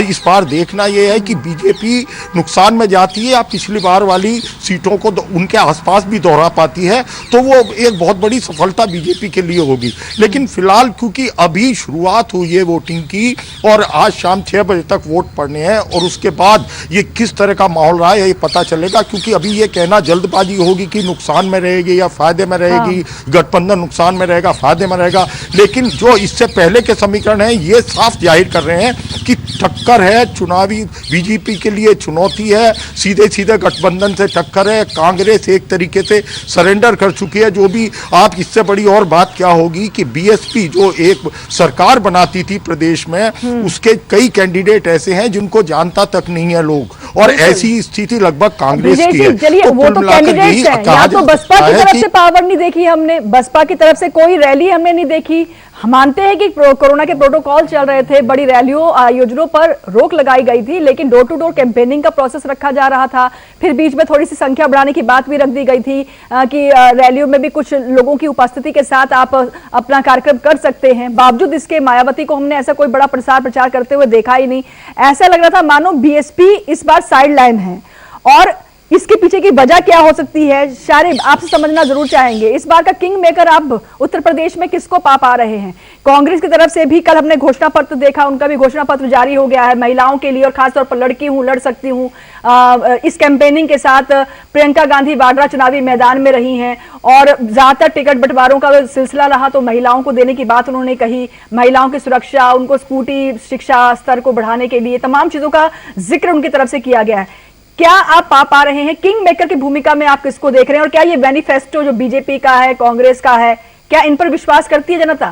इस बार देखना यह है कि बीजेपी नुकसान में जाती है या पिछली बार वाली सीटों को उनके आसपास भी दोहरा पाती है, तो वो एक बहुत बड़ी सफलता बीजेपी के लिए होगी। लेकिन फिलहाल क्योंकि अभी शुरुआत हुई है वोटिंग की और आज शाम 6 बजे तक वोट पड़ने हैं और उसके बाद ये किस तरह का माहौल रहा है ये पता चलेगा, क्योंकि अभी ये कहना जल्दबाजी होगी कि नुकसान में रहेगी या फायदे में रहेगी, गठबंधन नुकसान में रहेगा फायदे में रहेगा। लेकिन जो इससे पहले के समीकरण हैं ये साफ जाहिर कर रहे हैं कि टक्कर है, चुनावी बीजेपी के लिए चुनौती है, सीधे सीधे गठबंधन से टक्कर है। कांग्रेस एक तरीके से सरेंडर कर चुकी है। जो भी आप इससे बड़ी और बात क्या होगी कि बीएसपी जो एक सरकार बनाती थी प्रदेश में, उसके कई कैंडिडेट ऐसे हैं जिनको जानता तक नहीं है लोग, और ऐसी स्थिति लगभग कांग्रेस की है। चलिए वो तो कैंडिडेट्स हैं, या तो बसपा की तरफ से पावर नहीं देखी हमने, बसपा की तरफ से कोई रैली हमने नहीं देखी। हम मानते हैं कि कोरोना के प्रोटोकॉल चल रहे थे, बड़ी रैलियों आयोजनों पर रोक लगाई गई थी, लेकिन डोर टू डोर कैंपेनिंग का प्रोसेस रखा जा रहा था। फिर बीच में थोड़ी सी संख्या बढ़ाने की बात भी रख दी गई थी कि रैलियों में भी कुछ लोगों की उपस्थिति के साथ आप अपना कार्यक्रम कर सकते हैं। बावजूद इसके मायावती को हमने ऐसा कोई बड़ा प्रचार करते हुए देखा ही नहीं। ऐसा लग रहा था मानो बीएसपी इस बार साइड लाइन है, और इसके पीछे की वजह क्या हो सकती है शारिब, आपसे समझना जरूर चाहेंगे। इस बार का किंग मेकर आप उत्तर प्रदेश में किसको पा रहे हैं? कांग्रेस की तरफ से भी कल हमने घोषणा पत्र देखा, उनका भी घोषणा पत्र जारी हो गया है महिलाओं के लिए, और खासतौर पर लड़की हूं लड़ सकती हूं। इस कैंपेनिंग के साथ प्रियंका गांधी वाड्रा चुनावी मैदान में रही हैं, और ज्यादातर टिकट बंटवारों का सिलसिला रहा तो महिलाओं को देने की बात उन्होंने कही। महिलाओं की सुरक्षा, उनको स्कूटी शिक्षा स्तर को बढ़ाने के लिए तमाम चीजों का जिक्र उनकी तरफ से किया गया है। क्या आप पा रहे हैं? किंग मेकर की भूमिका में आप किसको देख रहे हैं, और क्या ये मैनिफेस्टो जो बीजेपी का है, कांग्रेस का है, क्या इन पर विश्वास करती है जनता?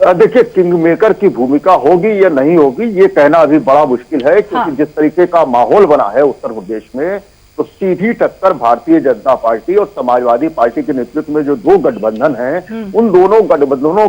देखिए, किंग मेकर की भूमिका होगी या नहीं होगी ये कहना अभी बड़ा मुश्किल है, क्योंकि जिस तरीके का माहौल बना है उत्तर प्रदेश में, तो सीधी टक्कर भारतीय जनता पार्टी और समाजवादी पार्टी के नेतृत्व में जो दो गठबंधन हैं, उन दोनों गठबंधनों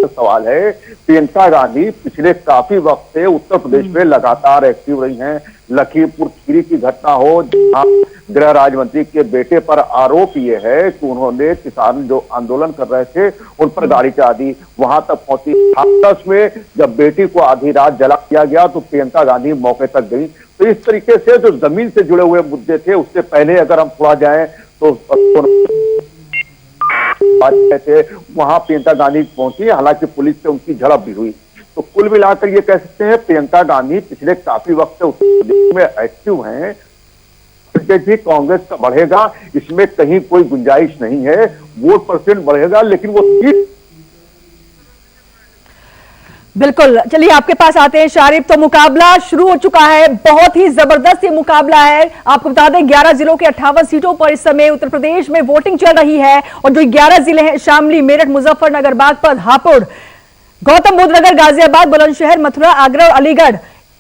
सवाल है। प्रियंका गांधी पिछले काफी वक्त से उत्तर प्रदेश में लगातार एक्टिव रही हैं। लखीमपुर खीरी की घटना हो, जहां गृह राज्य मंत्री के बेटे पर आरोप ये है कि उन्होंने किसान जो आंदोलन कर रहे थे उन पर गाड़ी चढ़ा दी, वहां तक पहुंची। हाथरस में जब बेटी को आधी रात जला दिया गया तो प्रियंका गांधी मौके तक गई। तो इस तरीके से जो जमीन से जुड़े हुए मुद्दे थे, उससे पहले अगर हम थोड़ा जाए तो थे वहां प्रियंका गांधी पहुंची, हालांकि पुलिस से उनकी झड़प भी हुई। तो कुल मिलाकर ये कह सकते हैं प्रियंका गांधी पिछले काफी वक्त से उत्तर प्रदेश में एक्टिव हैं। भी कांग्रेस का बढ़ेगा, इसमें कहीं कोई गुंजाइश नहीं है। वोट परसेंट बढ़ेगा, लेकिन वो सीट बिल्कुल। चलिए आपके पास आते हैं शारिब, तो मुकाबला शुरू हो चुका है, बहुत ही जबरदस्त ये मुकाबला है। आपको बता दें 11 जिलों के 58 सीटों पर इस समय उत्तर प्रदेश में वोटिंग चल रही है, और जो 11 जिले हैं शामली, मेरठ, मुजफ्फरनगर, बागपत, हापुड़, गौतम बुद्ध नगर, गाजियाबाद, बुलंदशहर, मथुरा, आगरा और अलीगढ़,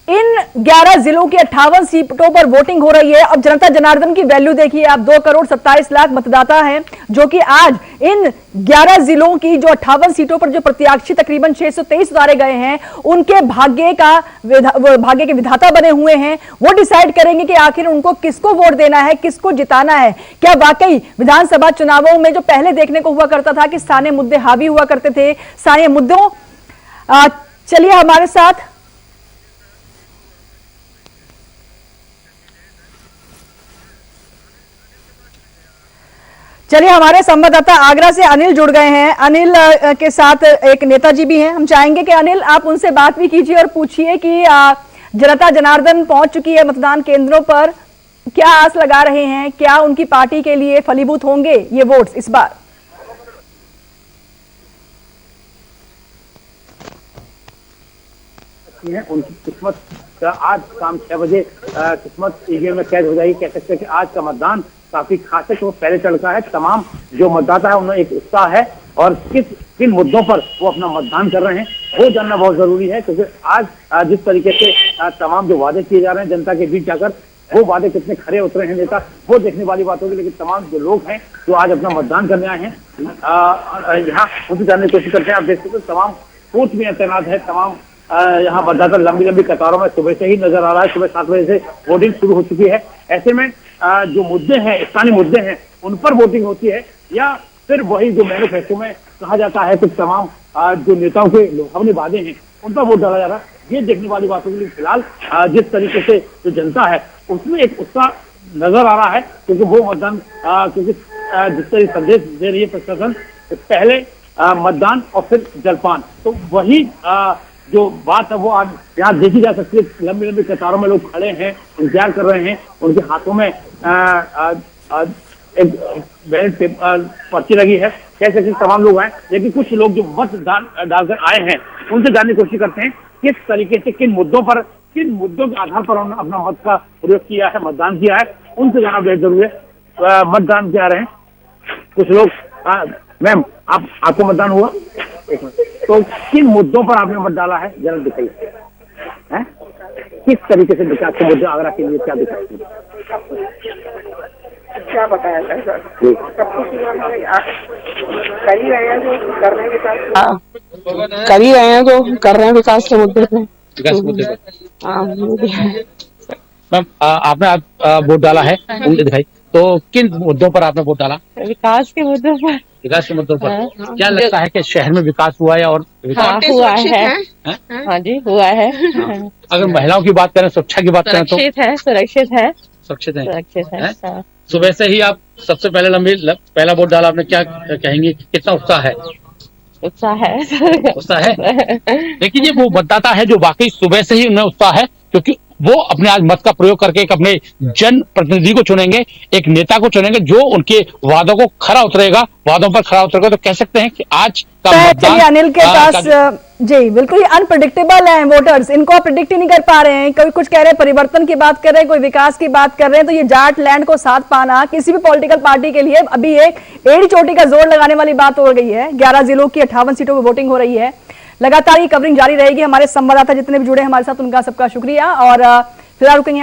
इन 11 जिलों की 58 सीटों पर वोटिंग हो रही है। अब जनता जनार्दन की वैल्यू देखिए आप, 2,27,00,000 मतदाता हैं जो कि आज इन 11 जिलों की जो 58 सीटों पर जो प्रत्याशी तकरीबन 623 उतारे गए हैं, उनके भाग्य के विधाता बने हुए हैं। वो डिसाइड करेंगे कि आखिर उनको किसको वोट देना है, किसको जिताना है। क्या वाकई विधानसभा चुनावों में जो पहले देखने को हुआ करता था कि स्थानीय मुद्दे हावी हुआ करते थे, स्थानीय मुद्दों, चलिए हमारे साथ हमारे संवाददाता आगरा से अनिल जुड़ गए हैं। अनिल के साथ एक नेताजी भी हैं, हम चाहेंगे कि अनिल आप उनसे बात भी कीजिए और पूछिए कि जनता जनार्दन पहुंच चुकी है मतदान केंद्रों पर, क्या आस लगा रहे हैं, क्या उनकी पार्टी के लिए फलीभूत होंगे ये वोट्स इस बार? उनकी किस्मत आज शाम 6 बजे किस्मत ईवीएम में कैद हो जाएगी। कह सकते हैं कि आज का मतदान काफी खास है, तो पहले चल रहा है। तमाम जो मतदाता है उनमें एक उत्साह है, और किन मुद्दों पर वो अपना मतदान कर रहे हैं वो जानना बहुत जरूरी है, क्योंकि आज जिस तरीके से तमाम जो वादे किए जा रहे हैं जनता के बीच जाकर, वो वादे कितने खरे उतरे हैं नेता, वो देखने वाली बात होगी। लेकिन तमाम जो लोग हैं जो आज अपना मतदान करने आए हैं यहाँ उनसे जानने की कोशिश करते हैं। आप देख सकते हैं तमाम बूथ में तैनात है, तमाम यहाँ मतदाता लंबी लंबी कतारों में सुबह से ही नजर आ रहा है। सुबह 7 बजे से वोटिंग शुरू हो चुकी है। ऐसे में जो मुद्दे हैं, स्थानीय मुद्दे हैं, उन पर वोटिंग होती है, या फिर वही जो मैनिफेस्टो में कहा जाता है कुछ तमाम जो नेताओं के लोभावनी वादे हैं उन पर वोट डाला जा रहा है, ये देखने वाली बात होगी। फिलहाल जिस तरीके से जो जनता है उसमें एक उत्साह नजर आ रहा है, क्योंकि वो मतदान क्योंकि जिस तरह संदेश दे रही है प्रशासन, पहले मतदान और फिर जलपान, तो वही जो बात है वो आज यहाँ देखी जा सकती है। लंबी लंबी कतारों में लोग खड़े हैं, इंतजार कर रहे हैं, उनके हाथों में एक बैलेट पर्ची लगी है, कैसे तमाम लोग आए, लेकिन कुछ लोग जो मतदान डालकर आए हैं उनसे जानने की कोशिश करते हैं किस तरीके से, किन मुद्दों के आधार पर उन्होंने अपना मत का प्रयोग किया है, मतदान किया है, उनसे जाना बेहद जरूरी है। मतदान क्या रहे हैं कुछ लोग। मैम, आपको मतदान हुआ? एक मिनट, तो किन मुद्दों पर आपने मत डाला है, जरा दिखाइए। हैं, किस तरीके से विकास के मुद्दे आगरा के लिए क्या दिखाई, क्या बताया जाए सर? सब कुछ कर ही रहे हैं जो कर रहे हैं विकास, कर ही रहे हैं जो कर रहे हैं विकास के मुद्दे पे, विकास के मुद्दे पे। मैम, आपने आज वोट डाला है, दिखाई, तो किन मुद्दों पर आपने वोट डाला? विकास के मुद्दों पर। विकास के मुद्दों पर। क्या लगता है कि शहर में विकास हुआ है? और विकास हुआ है। हाँ जी, हुआ है। अगर महिलाओं की बात करें, सुरक्षा की बात करें तो सुरक्षित है, सुरक्षित है, सुरक्षित है, सुरक्षित है। सुबह से ही आप सबसे पहले पहला वोट डाला, आपने क्या कहेंगे, कितना उत्साह है? उत्साह है, उत्साह है। लेकिन ये वो मतदाता है जो वाकई सुबह से ही उन्हें उत्साह है, क्योंकि वो अपने आज मत का प्रयोग करके एक अपने जन प्रतिनिधि को चुनेंगे, एक नेता को चुनेंगे जो उनके वादों को खरा उतरेगा, वादों पर खरा उतरेगा। तो कह सकते हैं कि आज का मतदान अनिल के पास जी बिल्कुल अनप्रेडिक्टेबल है वोटर्स, इनको आप प्रिडिक्ट ही नहीं कर पा रहे हैं। कोई कुछ कह रहे हैं परिवर्तन की बात कर रहे हैं, कोई विकास की बात कर रहे हैं। तो ये जाट लैंड को साथ पाना किसी भी पॉलिटिकल पार्टी के लिए अभी एक एड़ी चोटी का जोर लगाने वाली बात हो गई है। 11 जिलों की 58 सीटों पर वोटिंग हो रही है। लगातार ये कवरिंग जारी रहेगी। हमारे संवाददाता जितने भी जुड़े हमारे साथ उनका सबका शुक्रिया। और फिलहाल रुकेंगे